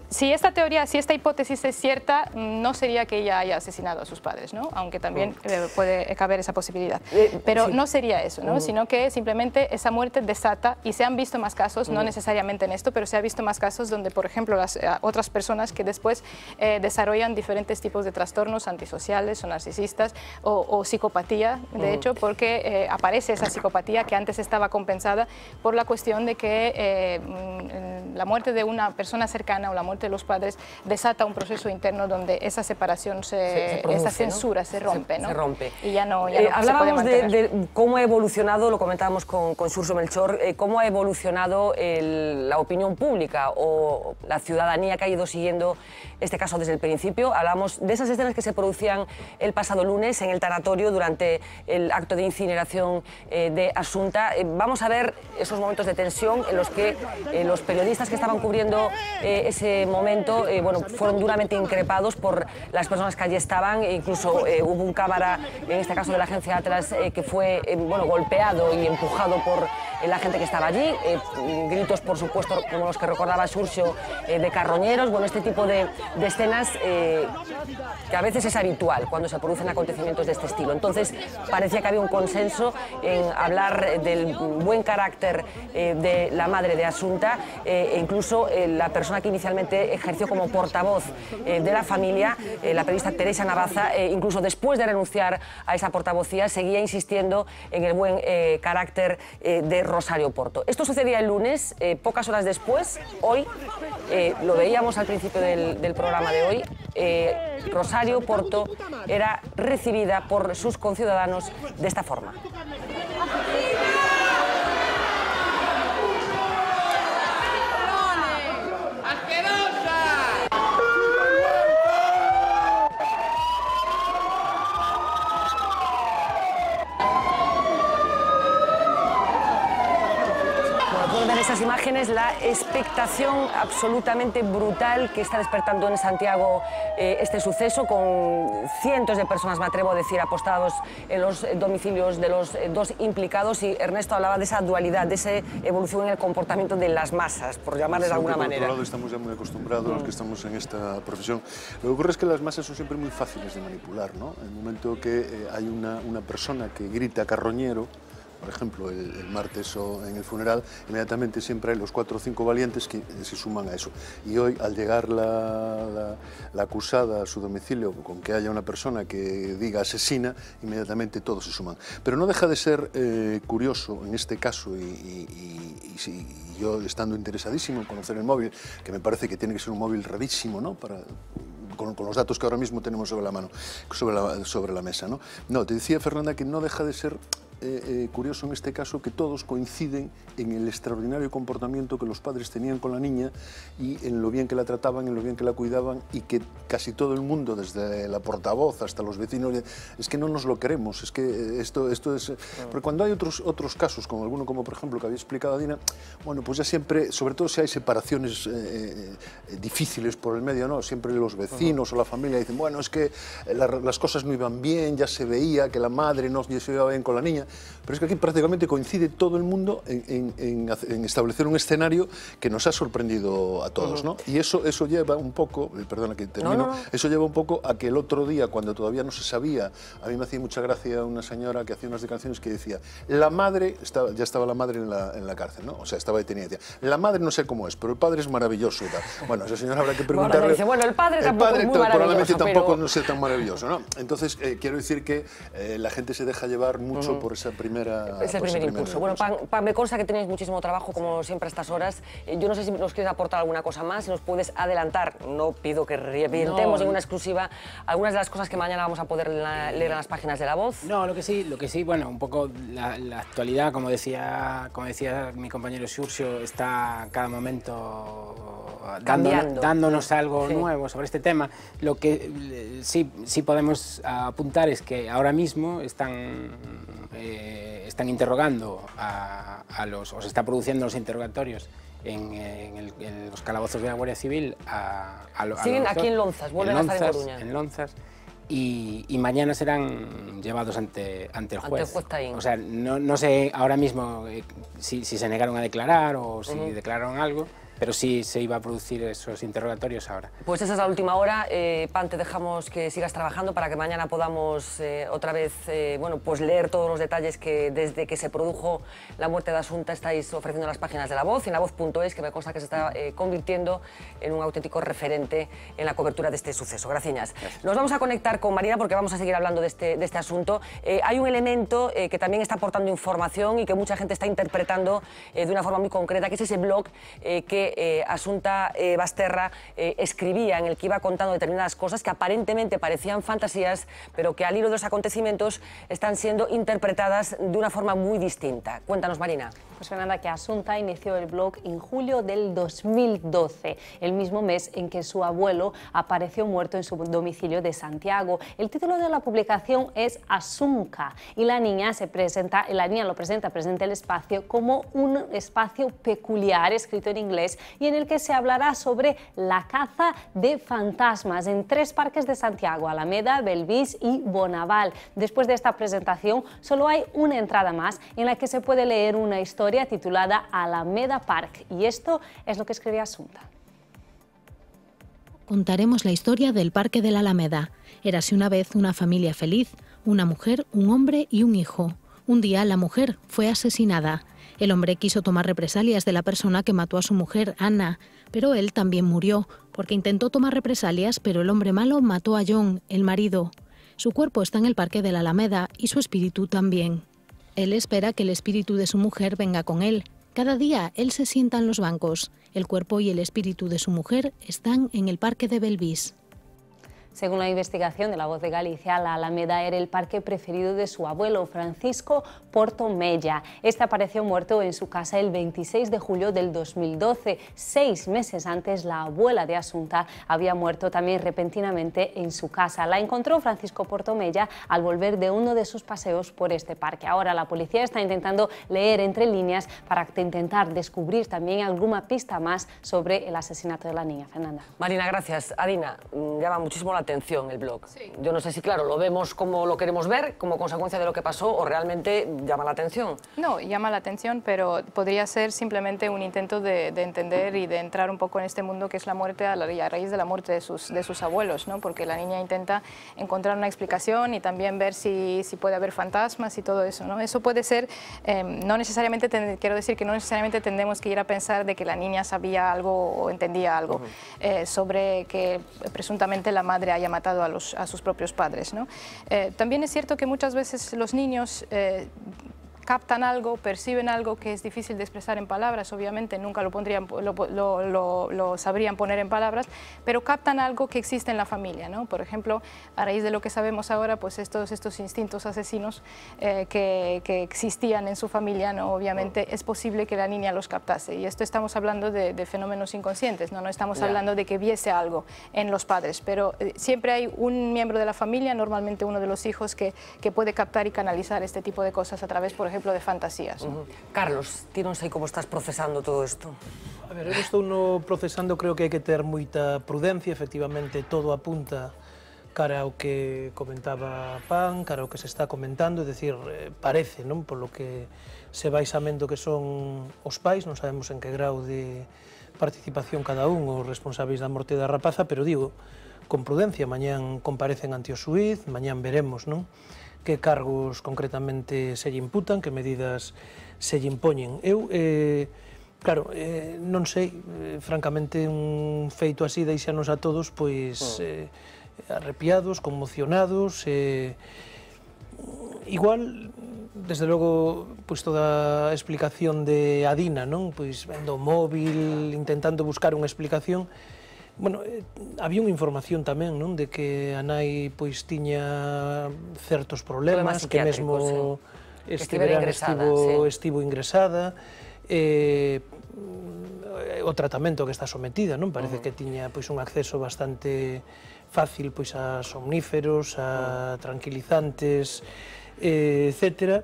Speaker 4: si esta teoría, si esta hipótesis es cierta, no sería que ella haya asesinado a sus padres, ¿no? Aunque también puede caber esa posibilidad. Pero sí, no sería eso, ¿no? Sino que simplemente esa muerte desata, y se han visto más casos, no necesariamente en esto, pero se ha visto más casos donde, por ejemplo, las otras personas que después desarrollan diferentes tipos de trastornos antisociales o narcisistas o psicopatía, de hecho, porque aparece esa psicopatía que antes estaba compensada por la cuestión de que la muerte de una persona cercana o la muerte de los padres desata un proceso interno donde esa separación,
Speaker 1: se produce,
Speaker 4: esa censura, ¿no?, se rompe, ¿no?
Speaker 1: Se rompe.
Speaker 4: Y ya no
Speaker 1: hablábamos
Speaker 4: se puede mantener.
Speaker 1: de cómo ha evolucionado, lo comentábamos con Xurxo Melchor, cómo ha evolucionado la opinión pública o la ciudadanía que ha ido siguiendo este caso desde el principio. Hablamos de esas escenas que se producían el pasado lunes en el tanatorio durante el acto de incineración de Asunta. Vamos a ver esos momentos de tensión en los que los periodistas que estaban cubriendo ese momento fueron duramente increpados por las personas que allí estaban. Incluso hubo un cámara, en este caso de la agencia Atlas, que fue golpeado y empujado por la gente que estaba allí. Gritos, por supuesto, como los que recordaba Xurxo, de carroñeros. Bueno, este tipo de escenas que a veces es habitual cuando se producen acontecimientos de este estilo. Entonces parecía que había un consenso en hablar del buen carácter de la madre de Asunta, e incluso la persona que inicialmente ejerció como portavoz de la familia, la periodista Teresa Navaza, incluso después de renunciar a esa portavocía, seguía insistiendo en el buen carácter de Rosario Porto. Esto sucedía el lunes, pocas horas después, hoy, lo veíamos al principio del programa de hoy, Rosario Porto era recibida por sus conciudadanos de esta forma. Estas imágenes, la expectación absolutamente brutal que está despertando en Santiago este suceso, con cientos de personas, me atrevo a decir, apostados en los domicilios de los dos implicados. Y Ernesto hablaba de esa dualidad, de esa evolución en el comportamiento de las masas, por llamarles de alguna manera.
Speaker 3: Por otro lado, estamos ya muy acostumbrados, los que estamos en esta profesión. Lo que ocurre es que las masas son siempre muy fáciles de manipular, ¿no? En el momento que hay una persona que grita carroñero, por ejemplo, el martes o en el funeral, inmediatamente siempre hay los 4 o 5 valientes que se suman a eso. Y hoy, al llegar la acusada a su domicilio, con que haya una persona que diga asesina, inmediatamente todos se suman. Pero no deja de ser curioso en este caso, y yo estando interesadísimo en conocer el móvil, que me parece que tiene que ser un móvil rarísimo, ¿no?, con los datos que ahora mismo tenemos sobre la mano, sobre la mesa, ¿no? No, te decía, Fernanda, que no deja de ser curioso en este caso que todos coinciden en el extraordinario comportamiento que los padres tenían con la niña y en lo bien que la trataban, en lo bien que la cuidaban, y que casi todo el mundo, desde la portavoz hasta los vecinos, es que no nos lo queremos, es que esto es... Porque cuando hay otros casos, como alguno como por ejemplo que había explicado Dina, bueno, pues ya siempre, sobre todo si hay separaciones difíciles por el medio, ¿no?, siempre los vecinos o la familia dicen, bueno, es que las cosas no iban bien, ya se veía que la madre no se iba bien con la niña. Pero es que aquí prácticamente coincide todo el mundo en establecer un escenario que nos ha sorprendido a todos, ¿no? Y eso lleva un poco, perdona que termino, eso lleva un poco a que el otro día, cuando todavía no se sabía, a mí me hacía mucha gracia una señora que hacía unas declaraciones que decía, la madre, ya estaba la madre en la cárcel, ¿no? O sea, estaba detenida. Decía, la madre no sé cómo es, pero el padre es maravilloso. Y tal. Bueno, esa señora habrá que preguntarle...
Speaker 1: Bueno, el padre tampoco es muy
Speaker 3: probablemente tampoco
Speaker 1: pero...
Speaker 3: no sea tan maravilloso, ¿no? Entonces, quiero decir que la gente se deja llevar mucho por esa primera...
Speaker 1: Es el primer impulso. Bueno, Pan, me consta que tenéis muchísimo trabajo, como siempre, a estas horas. Yo no sé si nos quieres aportar alguna cosa más, si nos puedes adelantar. No pido que revientemos en una exclusiva algunas de las cosas que mañana vamos a poder leer en las páginas de La Voz.
Speaker 6: No, lo que sí, bueno, un poco la actualidad, como decía mi compañero Xurxo, está cada momento dándonos algo nuevo sobre este tema. Lo que sí podemos apuntar es que ahora mismo están interrogando o se está produciendo los interrogatorios en los calabozos de la Guardia Civil
Speaker 1: siguen aquí en Lonzas, vuelven a estar en Coruña.
Speaker 6: En Lonzas, y mañana serán llevados ante el juez.
Speaker 1: Ante el juez Taín.
Speaker 6: O sea, no sé ahora mismo si se negaron a declarar o si declararon algo, pero sí se iba a producir esos interrogatorios ahora.
Speaker 1: Pues esa es la última hora. Pan, te dejamos que sigas trabajando para que mañana podamos otra vez pues leer todos los detalles que desde que se produjo la muerte de Asunta estáis ofreciendo en las páginas de La Voz y en lavoz.es, que me consta que se está convirtiendo en un auténtico referente en la cobertura de este suceso. Gracias. Nos vamos a conectar con Marina porque vamos a seguir hablando de este asunto. Hay un elemento que también está aportando información y que mucha gente está interpretando de una forma muy concreta, que es ese blog que Asunta Basterra escribía, en el que iba contando determinadas cosas que aparentemente parecían fantasías, pero que al hilo de los acontecimientos están siendo interpretadas de una forma muy distinta. Cuéntanos, Marina.
Speaker 16: Pues Fernanda, que Asunta inició el blog en julio del 2012, el mismo mes en que su abuelo apareció muerto en su domicilio de Santiago. El título de la publicación es Asunca y la niña lo presenta el espacio como un espacio peculiar, escrito en inglés, y en el que se hablará sobre la caza de fantasmas en 3 parques de Santiago: Alameda, Belvís y Bonaval. Después de esta presentación solo hay una entrada más en la que se puede leer una historia titulada Alameda Park, y esto es lo que escribe Asunta.
Speaker 14: Contaremos la historia del Parque de la Alameda. Érase una vez una familia feliz, una mujer, un hombre y un hijo. Un día la mujer fue asesinada. El hombre quiso tomar represalias de la persona que mató a su mujer, Ana, pero él también murió, porque intentó tomar represalias, pero el hombre malo mató a John, el marido. Su cuerpo está en el Parque de la Alameda y su espíritu también. Él espera que el espíritu de su mujer venga con él. Cada día él se sienta en los bancos. El cuerpo y el espíritu de su mujer están en el Parque de Belvís.
Speaker 16: Según la investigación de La Voz de Galicia, la Alameda era el parque preferido de su abuelo, Francisco Porto Mella. Este apareció muerto en su casa el 26 de julio del 2012. 6 meses antes, la abuela de Asunta había muerto también repentinamente en su casa. La encontró Francisco Porto Mella al volver de uno de sus paseos por este parque. Ahora la policía está intentando leer entre líneas para intentar descubrir también alguna pista más sobre el asesinato de la niña. Fernanda.
Speaker 1: Marina, gracias. Adina, llama muchísimo la atención el blog. Sí. Yo no sé si, claro, lo vemos como lo queremos ver, como consecuencia de lo que pasó, o realmente llama la atención.
Speaker 4: No, llama la atención, pero podría ser simplemente un intento de entender y de entrar un poco en este mundo que es la muerte a raíz de la muerte de sus abuelos, ¿no? Porque la niña intenta encontrar una explicación y también ver si puede haber fantasmas y todo eso, ¿no? Eso puede ser, no necesariamente, quiero decir que no necesariamente tendremos que ir a pensar de que la niña sabía algo o entendía algo sobre que presuntamente la madre haya matado a sus propios padres, ¿no? También es cierto que muchas veces los niños captan algo, perciben algo que es difícil de expresar en palabras, obviamente nunca lo sabrían poner en palabras, pero captan algo que existe en la familia, ¿no? Por ejemplo, a raíz de lo que sabemos ahora, pues estos instintos asesinos que existían en su familia, ¿no? Obviamente es posible que la niña los captase, y esto estamos hablando de fenómenos inconscientes, no estamos hablando de que viese algo en los padres, pero siempre hay un miembro de la familia, normalmente uno de los hijos, que puede captar y canalizar este tipo de cosas a través, por ejemplo, de fantasías.
Speaker 1: Carlos, dinos aí como estás procesando todo isto.
Speaker 5: A ver, eu estou no procesando, creo que hai que ter moita prudencia, efectivamente todo apunta cara ao que comentaba Pan, cara ao que se está comentando, é dicir, parece, non, polo que se vai xamendo que son os pais, non sabemos en que grau de participación cada un os responsáveis da morte da rapaza, pero digo, con prudencia, mañán comparecen ante o xuíz, mañán veremos, non? Que cargos concretamente se lle imputan, que medidas se lle impoñen. Eu, claro, non sei, francamente, un feito así deixanos a todos, pois, arrepiados, conmocionados, igual, desde logo, pois toda a explicación de Adina, non? Pois, vendo o móvil, intentando buscar unha explicación. Bueno, había unha información tamén, non, de que a nai pois tiña certos problemas, que mesmo estivo ingresada. o tratamento que está sometida, non? Parece que tiña pois un acceso bastante fácil pois a somníferos, a tranquilizantes, etcétera.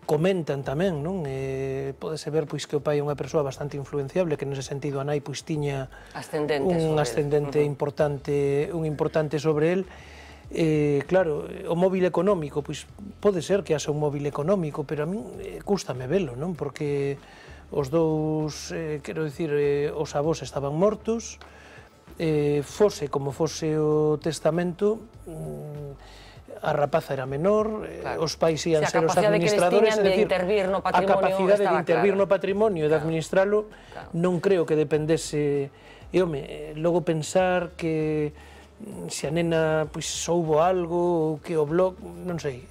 Speaker 5: Comentan tamén, non? Pódese ver pois que o pai é unha persoa bastante influenciable, que nese sentido a nai pois tiña un ascendente importante sobre el. Claro, o móvil económico, pois pode ser que haxa un móvil económico, pero a min cústame velo, non? Porque os dous, quero dicir, os avós estaban mortos, fose como fose o testamento, a rapaza era menor, os pais ian ser os administradores, é dicir, a capacidade de intervir no patrimonio e de administralo non creo que dependese. E, home, logo pensar que se a nena soubo algo ou que o blog, non sei,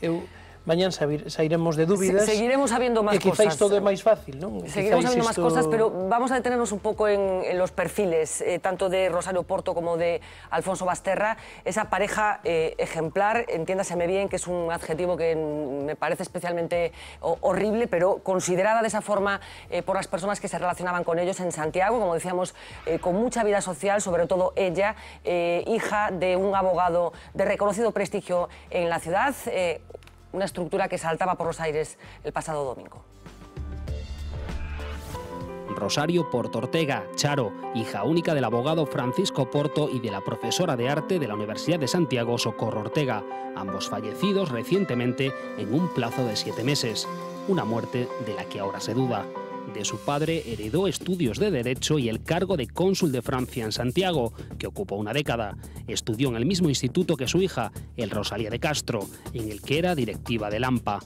Speaker 5: mañán sairemos de dúbidas.
Speaker 1: Seguiremos habiendo más cosas.
Speaker 5: E quizáis todo é máis fácil, non?
Speaker 1: Seguiremos habiendo más cosas, pero vamos a detenernos un poco en los perfiles, tanto de Rosario Porto como de Alfonso Basterra, esa pareja ejemplar, entiéndaseme bien, que es un adjetivo que me parece especialmente horrible, pero considerada de esa forma por las personas que se relacionaban con ellos en Santiago, como decíamos, con mucha vida social, sobre todo ella, hija de un abogado de reconocido prestigio en la ciudad, una estructura que saltaba por los aires el pasado domingo.
Speaker 13: Rosario Porto Ortega, Charo, hija única del abogado Francisco Porto y de la profesora de arte de la Universidad de Santiago, Socorro Ortega, ambos fallecidos recientemente en un plazo de 7 meses, una muerte de la que ahora se duda. De su padre heredó estudios de Derecho y el cargo de cónsul de Francia en Santiago, que ocupó una década. Estudió en el mismo instituto que su hija, el Rosalía de Castro, en el que era directiva del AMPA.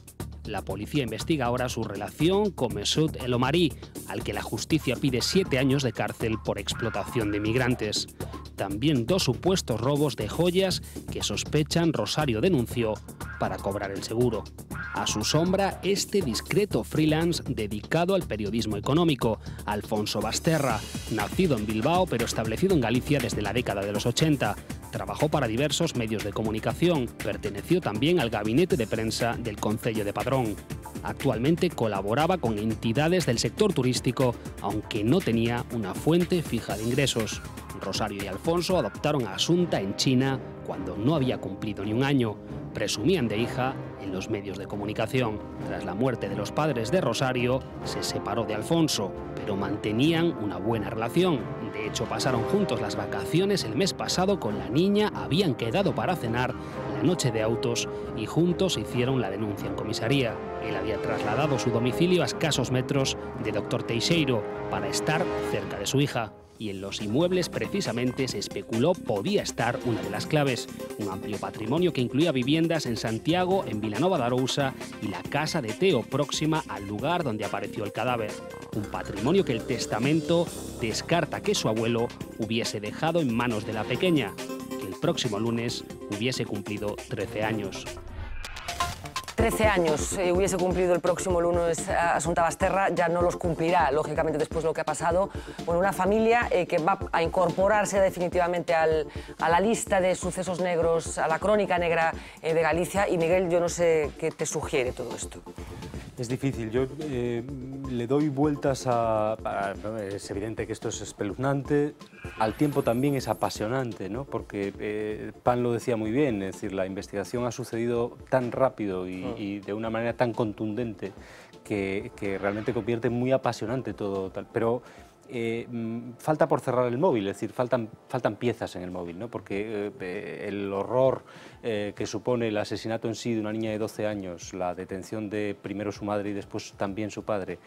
Speaker 13: La policía investiga ahora su relación con Mesut El Omari, al que la justicia pide 7 años de cárcel por explotación de migrantes. También 2 supuestos robos de joyas que sospechan Rosario denunció para cobrar el seguro. A su sombra, este discreto freelance dedicado al periodismo económico, Alfonso Basterra, nacido en Bilbao pero establecido en Galicia desde la década de los 80. Trabajó para diversos medios de comunicación, perteneció también al gabinete de prensa del Concello de Padrón. Actualmente colaboraba con entidades del sector turístico, aunque no tenía una fuente fija de ingresos. Rosario y Alfonso adoptaron a Asunta en China cuando no había cumplido ni un año. Presumían de hija en los medios de comunicación. Tras la muerte de los padres de Rosario, se separó de Alfonso, pero mantenían una buena relación. De hecho, pasaron juntos las vacaciones el mes pasado con la niña, habían quedado para cenar la noche de autos y juntos hicieron la denuncia en comisaría. Él había trasladado su domicilio a escasos metros de Dr. Teixeiro para estar cerca de su hija. Y en los inmuebles precisamente se especuló podía estar una de las claves, un amplio patrimonio que incluía viviendas en Santiago, en Vilanova de Arousa y la casa de Teo próxima al lugar donde apareció el cadáver. Un patrimonio que el testamento descarta que su abuelo hubiese dejado en manos de la pequeña, que el próximo lunes hubiese cumplido 13 años.
Speaker 1: 13 años hubiese cumplido el próximo lunes Asunta Basterra, ya no los cumplirá, lógicamente, después de lo que ha pasado. Bueno, una familia que va a incorporarse definitivamente a la lista de sucesos negros, a la crónica negra de Galicia. Y Miguel, yo no sé qué te sugiere todo esto.
Speaker 2: Es difícil, yo le doy vueltas es evidente que esto es espeluznante, al tiempo también es apasionante, ¿no? Porque Pan lo decía muy bien, es decir, la investigación ha sucedido tan rápido y de una manera tan contundente que realmente convierte muy apasionante todo tal. Pero falta por cerrar el móvil, es decir, faltan piezas en el móvil, ¿no? Porque el horror que supone el asesinato en sí de una niña de 12 años, la detención de primero su madre y después también su padre,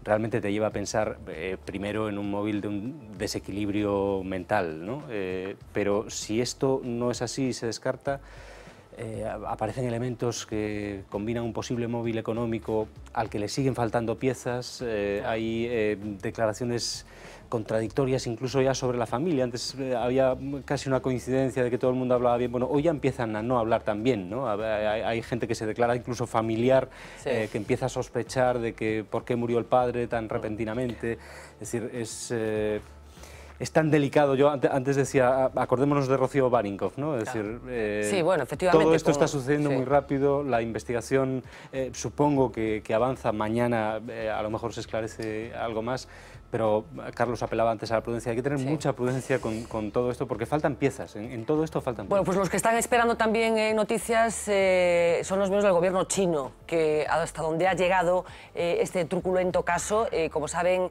Speaker 2: realmente te lleva a pensar primero en un móvil de un desequilibrio mental, ¿no? Pero si esto no es así y se descarta, aparecen elementos que combinan un posible móvil económico al que le siguen faltando piezas, hay declaraciones contradictorias incluso ya sobre la familia. Antes había casi una coincidencia de que todo el mundo hablaba bien, bueno, hoy ya empiezan a no hablar tan bien, ¿no? Hay gente que se declara incluso familiar, sí, que empieza a sospechar de que por qué murió el padre tan repentinamente, es decir, es es tan delicado. Yo antes decía, acordémonos de Rocío Barinkoff, ¿no? Es decir,
Speaker 1: sí, bueno, efectivamente,
Speaker 2: todo esto está sucediendo
Speaker 1: sí,
Speaker 2: muy rápido, la investigación supongo que avanza, mañana a lo mejor se esclarece algo más, pero Carlos apelaba antes a la prudencia. Hay que tener mucha prudencia con todo esto, porque faltan piezas, en todo esto faltan piezas.
Speaker 1: Bueno, pues los que están esperando también noticias son los miembros del gobierno chino, que hasta donde ha llegado este truculento caso. Como saben,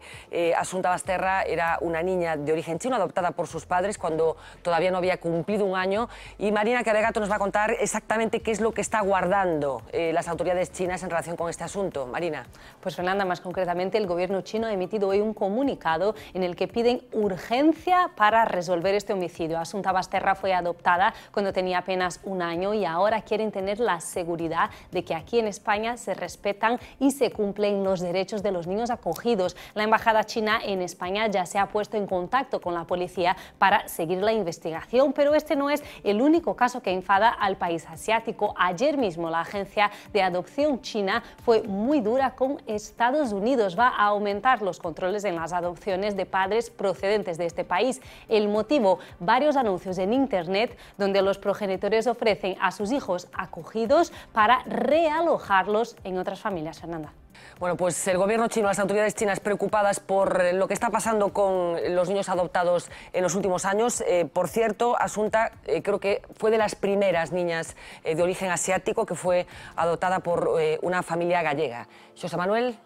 Speaker 1: Asunta Basterra era una niña de origen chino, adoptada por sus padres cuando todavía no había cumplido un año, y Marina Cabegato nos va a contar exactamente qué es lo que está guardando las autoridades chinas en relación con este asunto. Marina.
Speaker 16: Pues Fernanda, más concretamente, el gobierno chino ha emitido hoy un comunicado en el que piden urgencia para resolver este homicidio. Asunta Basterra fue adoptada cuando tenía apenas un año y ahora quieren tener la seguridad de que aquí en España se respetan y se cumplen los derechos de los niños acogidos. La embajada china en España ya se ha puesto en contacto con la policía para seguir la investigación, pero este no es el único caso que enfada al país asiático. Ayer mismo la agencia de adopción china fue muy dura con Estados Unidos. Va a aumentar los controles en las adopciones de padres procedentes de este país. El motivo, varios anuncios en internet donde los progenitores ofrecen a sus hijos acogidos para realojarlos en otras familias. Fernanda.
Speaker 1: Bueno, pues el gobierno chino, las autoridades chinas preocupadas por lo que está pasando con los niños adoptados en los últimos años. Por cierto, Asunta creo que fue de las primeras niñas de origen asiático que fue adoptada por una familia gallega. Xosé Manuel.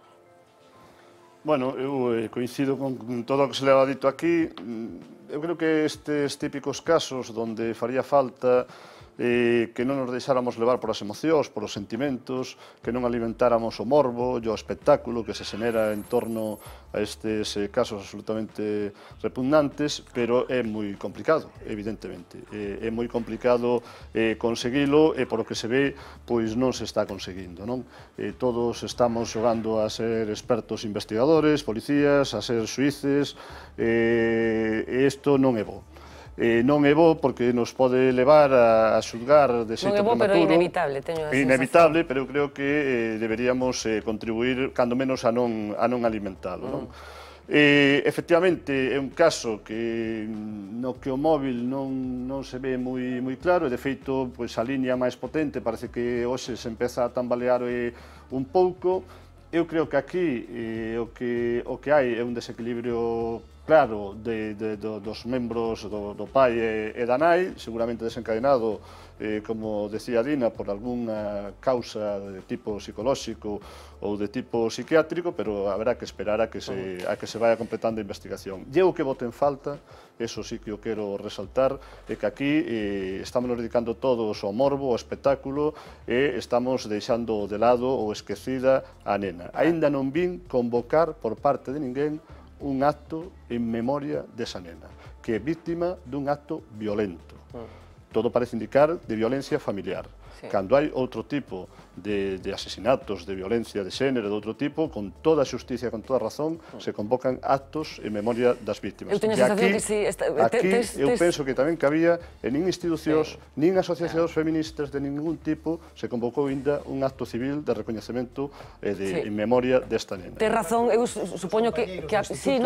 Speaker 17: Bueno, eu coincido con todo o que se leva dito aquí. Eu creo que estes típicos casos donde faría falta que non nos deixáramos levar por as emocións, por os sentimentos, que non alimentáramos o morbo e o espectáculo que se xenera en torno a estes casos absolutamente repugnantes, pero é moi complicado, evidentemente. É moi complicado conseguilo e, por o que se ve, pois non se está conseguindo, non? Todos estamos xogando a ser expertos investigadores, policías, a ser xuíces, e isto non é bo. Non é bo porque nos pode levar a xulgar de xeito prematuro.
Speaker 1: Non é bo, pero é inevitable, teño a sensación.
Speaker 17: Inevitable, pero eu creo que deberíamos contribuir, cando menos, a non alimentalo. Efectivamente, é un caso no que o móvil non se ve moi claro, e de feito a liña máis potente parece que hoxe se empeza a tambalear un pouco. Eu creo que aquí o que hai é un desequilibrio claro dos membros do pai e da nai, seguramente desencadenado, como decía Dina, por algunha causa de tipo psicolóxico ou de tipo psiquiátrico, pero haberá que esperar a que se vaya completando a investigación. E o que bote en falta, eso sí que o quero resaltar, é que aquí estamos dedicando todos ao morbo, ao espectáculo, e estamos deixando de lado ou esquecida a nena. Aínda non vin convocar por parte de ninguén un acto en memoria desa nena, que é víctima dun acto violento. Todo parece indicar de violencia familiar. Cando hai outro tipo de asesinatos, de violencia de xénero, de outro tipo, con toda a xusticia, con toda a razón, se convocan actos en memoria das víctimas.
Speaker 1: Eu teño a sensación que si...
Speaker 17: Aquí eu penso que tamén cabía, e nin institucións, nin asociacións feministas de ningún tipo, se convocou ainda un acto civil de recoñecemento en memoria desta nena.
Speaker 1: Ten razón, eu supoño que... Sí,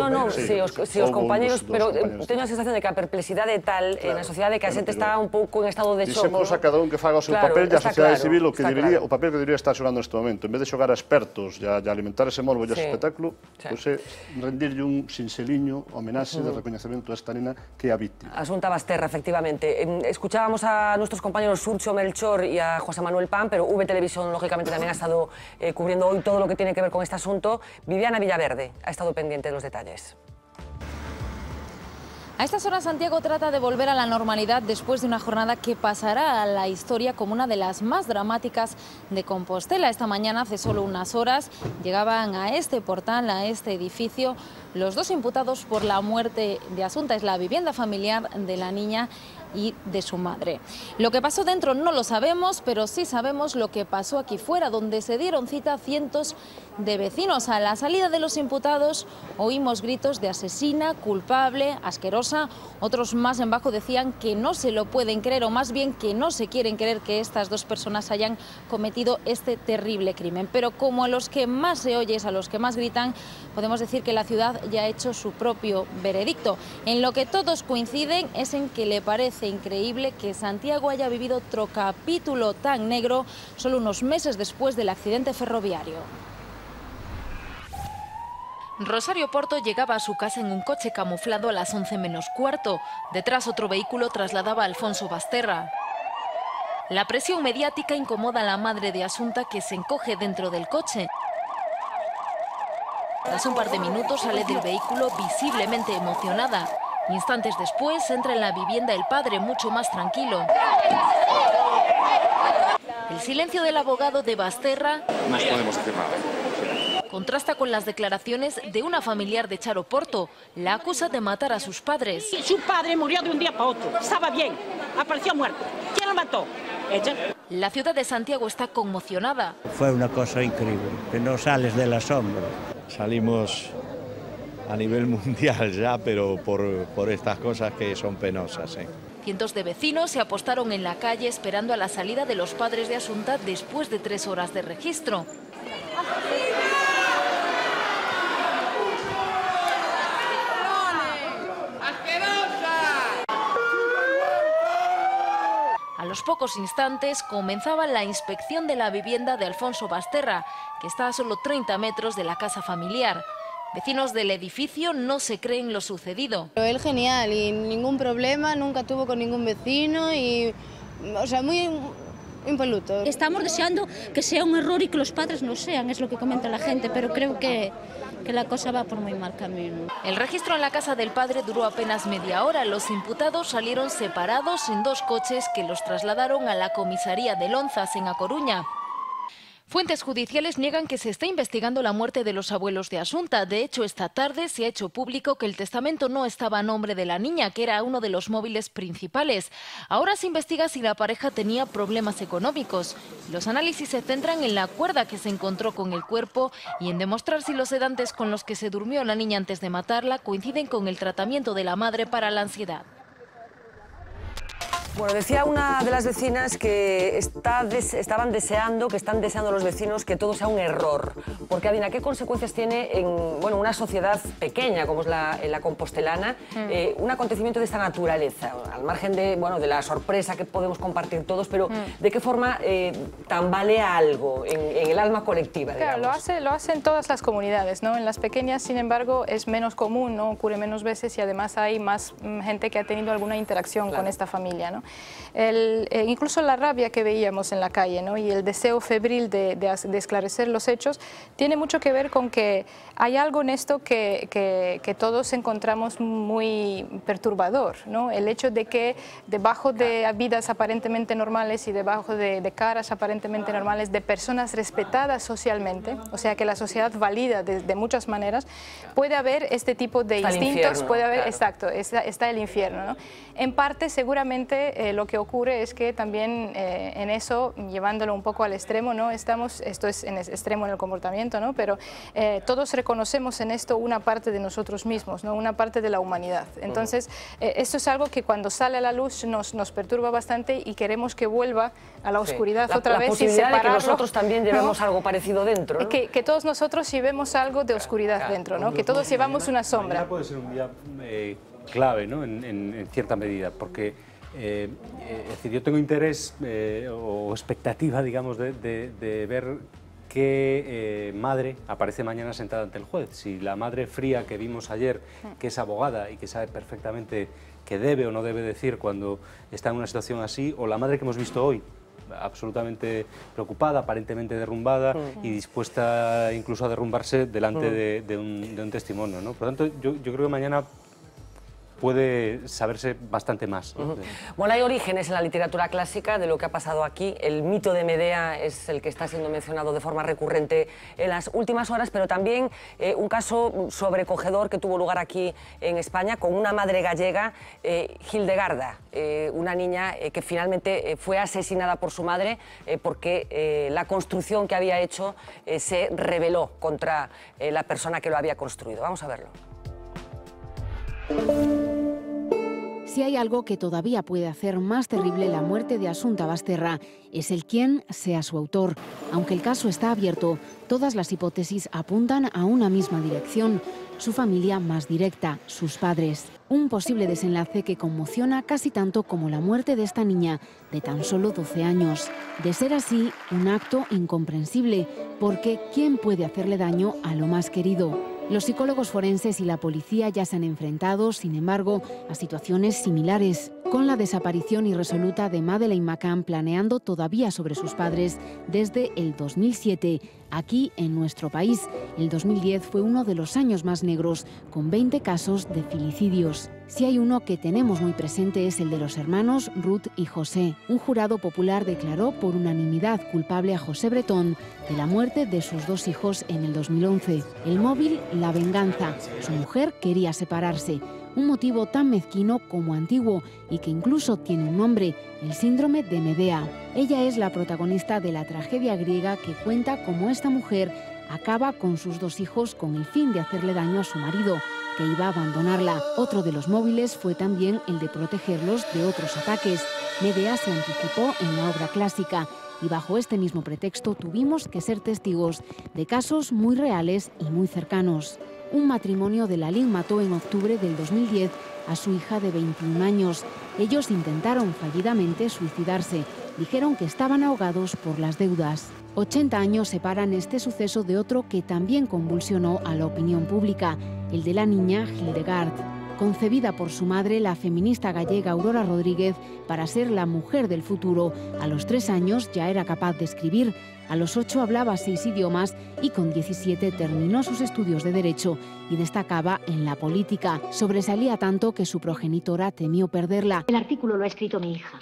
Speaker 1: os compañeros, pero teño a sensación de que a perplexidade é tal na sociedade que a xente está un pouco en estado de shock.
Speaker 17: Dixemos a cada un que faga o seu papel, e a sociedade civil o papel que debería estar xogando neste momento, en vez de xogar a expertos e a alimentar ese morbo e ese espectáculo, pois é rendirlle un sinseliño homenaxe de recoñecemento a esta nena que é a víctima.
Speaker 1: Asunta Basterra, efectivamente. Escuchábamos a nuestros compañeros Surcho Melchor y a José Manuel Pan, pero V Televisión, lógicamente, también ha estado cubriendo hoy todo lo que tiene que ver con este asunto. Viviana Villaverde ha estado pendiente de los detalles.
Speaker 18: A estas horas Santiago trata de volver a la normalidad después de una jornada que pasará a la historia como una de las más dramáticas de Compostela. Esta mañana, hace solo unas horas, llegaban a este portal, a este edificio, los dos imputados por la muerte de Asunta. Es la vivienda familiar de la niña y de su madre. Lo que pasó dentro no lo sabemos, pero sí sabemos lo que pasó aquí fuera, donde se dieron cita cientos de vecinos. A la salida de los imputados oímos gritos de asesina, culpable, asquerosa. Otros más en bajo decían que no se lo pueden creer, o más bien que no se quieren creer que estas dos personas hayan cometido este terrible crimen. Pero como a los que más se oye es a los que más gritan, podemos decir que la ciudad ya ha hecho su propio veredicto. En lo que todos coinciden es en que le parece increíble que Santiago haya vivido otro capítulo tan negro solo unos meses después del accidente ferroviario. Rosario Porto llegaba a su casa en un coche camuflado a las 11 menos cuarto. Detrás otro vehículo trasladaba a Alfonso Basterra. La presión mediática incomoda a la madre de Asunta, que se encoge dentro del coche. Tras un par de minutos sale del vehículo visiblemente emocionada. Instantes después entra en la vivienda el padre, mucho más tranquilo. El silencio del abogado de Basterra
Speaker 19: no podemos decir nada.
Speaker 18: Contrasta con las declaraciones de una familiar de Charo Porto. La acusa de matar a sus padres.
Speaker 11: Su padre murió de un día para otro. Estaba bien. Apareció muerto. ¿Quién lo mató? Ella.
Speaker 18: La ciudad de Santiago está conmocionada.
Speaker 9: Fue una cosa increíble, que no sales del asombro.
Speaker 10: Salimos a nivel mundial ya, pero por estas cosas que son penosas.
Speaker 18: Cientos de vecinos se apostaron en la calle esperando a la salida de los padres de Asunta después de 3 horas de registro. A los pocos instantes comenzaba la inspección de la vivienda de Alfonso Basterra, que está a solo 30 metros de la casa familiar. Vecinos del edificio no se creen lo sucedido.
Speaker 20: Pero él genial y ningún problema, nunca tuvo con ningún vecino y, o sea, muy impoluto.
Speaker 8: Estamos deseando que sea un error y que los padres no sean, es lo que comenta la gente, pero creo que la cosa va por muy mal camino.
Speaker 18: El registro en la casa del padre duró apenas media hora. Los imputados salieron separados en 2 coches que los trasladaron a la comisaría de Lonzas, en A Coruña. Fuentes judiciales niegan que se esté investigando la muerte de los abuelos de Asunta. De hecho, esta tarde se ha hecho público que el testamento no estaba a nombre de la niña, que era uno de los móviles principales. Ahora se investiga si la pareja tenía problemas económicos. Los análisis se centran en la cuerda que se encontró con el cuerpo y en demostrar si los sedantes con los que se durmió la niña antes de matarla coinciden con el tratamiento de la madre para la ansiedad.
Speaker 1: Bueno, decía una de las vecinas que están deseando los vecinos que todo sea un error. Porque, Adina, ¿qué consecuencias tiene en una sociedad pequeña como es la compostelana un acontecimiento de esta naturaleza? Al margen de la sorpresa que podemos compartir todos, pero ¿de qué forma tambalea algo en el alma colectiva?
Speaker 4: Claro, lo hace en todas las comunidades, ¿no? En las pequeñas, sin embargo, es menos común, ¿no? Ocurre menos veces y además hay más gente que ha tenido alguna interacción con esta familia, ¿no? Incluso la rabia que veíamos en la calle, ¿no? Y el deseo febril de esclarecer los hechos tiene mucho que ver con que hay algo en esto que todos encontramos muy perturbador, ¿no? El hecho de que debajo de vidas aparentemente normales y debajo de caras aparentemente normales de personas respetadas socialmente, o sea que la sociedad valida de muchas maneras, puede haber este tipo de instintos, puede haber, exacto, está el infierno, ¿no? En parte seguramente lo que ocurre es que también en eso, llevándolo un poco al extremo, ¿no? Esto es en extremo en el comportamiento, ¿no? Pero todos reconocemos en esto una parte de nosotros mismos, ¿no? Una parte de la humanidad. Entonces, esto es algo que cuando sale a la luz nos perturba bastante y queremos que vuelva a la oscuridad otra vez y separarlo.
Speaker 1: De que nosotros también llevemos algo parecido dentro, ¿no?
Speaker 4: Que todos nosotros llevemos algo de oscuridad dentro, ¿no? Que todos llevamos una sombra.
Speaker 2: Mañana puede ser un día clave, ¿no? En cierta medida, porque es decir, yo tengo interés o expectativa, digamos, de ver qué madre aparece mañana sentada ante el juez. Si la madre fría que vimos ayer, que es abogada y que sabe perfectamente qué debe o no debe decir cuando está en una situación así, o la madre que hemos visto hoy, absolutamente preocupada, aparentemente derrumbada y dispuesta incluso a derrumbarse delante de un testimonio, ¿no? Por lo tanto, yo creo que mañana puede saberse bastante más, ¿no?
Speaker 1: Bueno, hay orígenes en la literatura clásica de lo que ha pasado aquí. El mito de Medea es el que está siendo mencionado de forma recurrente en las últimas horas, pero también un caso sobrecogedor que tuvo lugar aquí en España con una madre gallega, Hildegarda, una niña que finalmente fue asesinada por su madre porque la construcción que había hecho se rebeló contra la persona que lo había construido. Vamos a verlo.
Speaker 19: Si hay algo que todavía puede hacer más terrible la muerte de Asunta Basterra, es el quién sea su autor. Aunque el caso está abierto, todas las hipótesis apuntan a una misma dirección: su familia más directa, sus padres. Un posible desenlace que conmociona casi tanto como la muerte de esta niña de tan solo 12 años. De ser así, un acto incomprensible, porque ¿quién puede hacerle daño a lo más querido? Los psicólogos forenses y la policía ya se han enfrentado, sin embargo, a situaciones similares, con la desaparición irresoluta de Madeleine McCann planeando todavía sobre sus padres desde el 2007. Aquí, en nuestro país, el 2010 fue uno de los años más negros, con 20 casos de filicidios. Si hay uno que tenemos muy presente es el de los hermanos Ruth y José. Un jurado popular declaró por unanimidad culpable a José Bretón de la muerte de sus 2 hijos en el 2011. El móvil, la venganza. Su mujer quería separarse. Un motivo tan mezquino como antiguo y que incluso tiene un nombre: el síndrome de Medea. Ella es la protagonista de la tragedia griega que cuenta cómo esta mujer acaba con sus 2 hijos con el fin de hacerle daño a su marido, que iba a abandonarla. Otro de los móviles fue también el de protegerlos de otros ataques. Medea se anticipó en la obra clásica y bajo este mismo pretexto tuvimos que ser testigos de casos muy reales y muy cercanos. Un matrimonio de Lalín mató en octubre del 2010 a su hija de 21 años. Ellos intentaron fallidamente suicidarse. Dijeron que estaban ahogados por las deudas. 80 años separan este suceso de otro que también convulsionó a la opinión pública, el de la niña Hildegard. Concebida por su madre, la feminista gallega Aurora Rodríguez, para ser la mujer del futuro, a los 3 años ya era capaz de escribir. A los 8 hablaba 6 idiomas y con 17 terminó sus estudios de Derecho y destacaba en la política. Sobresalía tanto que su progenitora temió perderla.
Speaker 21: El artículo lo ha escrito mi hija.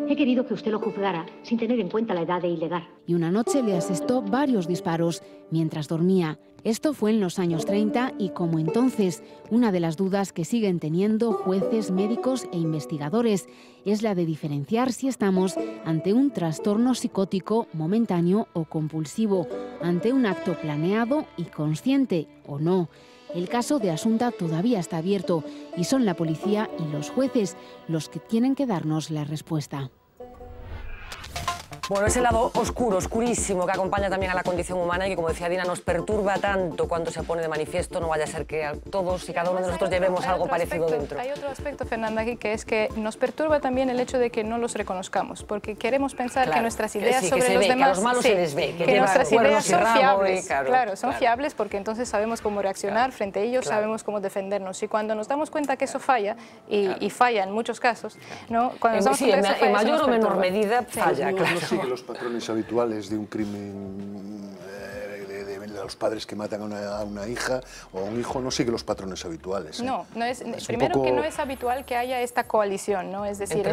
Speaker 21: He querido que usted lo juzgara sin tener en cuenta la edad de Hildegard.
Speaker 19: Y una noche le asestó varios disparos mientras dormía. Esto fue en los años 30 y, como entonces, una de las dudas que siguen teniendo jueces, médicos e investigadores es la de diferenciar si estamos ante un trastorno psicótico momentáneo o compulsivo, ante un acto planeado y consciente o no. El caso de Asunta todavía está abierto y son la policía y los jueces los que tienen que darnos la respuesta.
Speaker 1: Bueno, es el lado oscuro, oscurísimo, que acompaña también a la condición humana y que, como decía Dina, nos perturba tanto cuando se pone de manifiesto. No vaya a ser que todos y cada uno de nosotros llevemos algo parecido dentro.
Speaker 4: Hay otro aspecto, Fernanda, aquí, que es que nos perturba también el hecho de que no los reconozcamos, porque queremos pensar que nuestras ideas sobre los demás...
Speaker 1: Que a los malos se les ve,
Speaker 4: que nuestras ideas son fiables.
Speaker 1: Claro,
Speaker 4: son fiables porque entonces sabemos cómo reaccionar frente a ellos, sabemos cómo defendernos. Y cuando nos damos cuenta que eso falla, y falla en muchos casos, ¿no? Cuando nos damos cuenta que eso falla,
Speaker 1: en mayor o menor medida falla, claro.
Speaker 3: No sigue los patrones habituales de un crimen de los padres que matan a una hija o a un hijo, no sigue los patrones habituales.
Speaker 4: No es primero que no es habitual que haya esta coalición, ¿no? Es decir,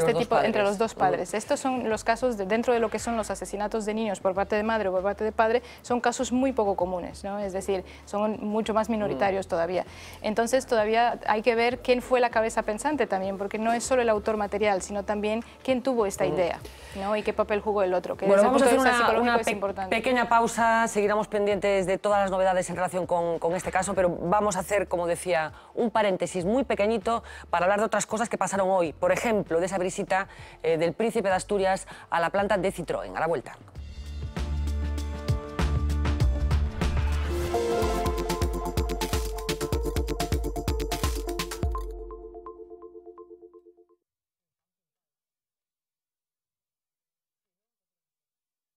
Speaker 4: entre los dos padres. Estos son los casos dentro de lo que son los asesinatos de niños por parte de madre o por parte de padre, son casos muy poco comunes, ¿no? Es decir, son mucho más minoritarios todavía. Entonces todavía hay que ver quién fue la cabeza pensante también, porque no es solo el autor material, sino también quién tuvo esta idea, ¿no? Y qué papel jugó el otro. Que
Speaker 1: bueno, vamos a hacer una pequeña pausa, seguiremos pendientes de todas las novedades en relación con este caso, pero vamos a hacer, como decía, un paréntesis muy pequeñito para hablar de otras cosas que pasaron hoy. Por ejemplo, de esa visita del príncipe de Asturias a la planta de Citroën. A la vuelta.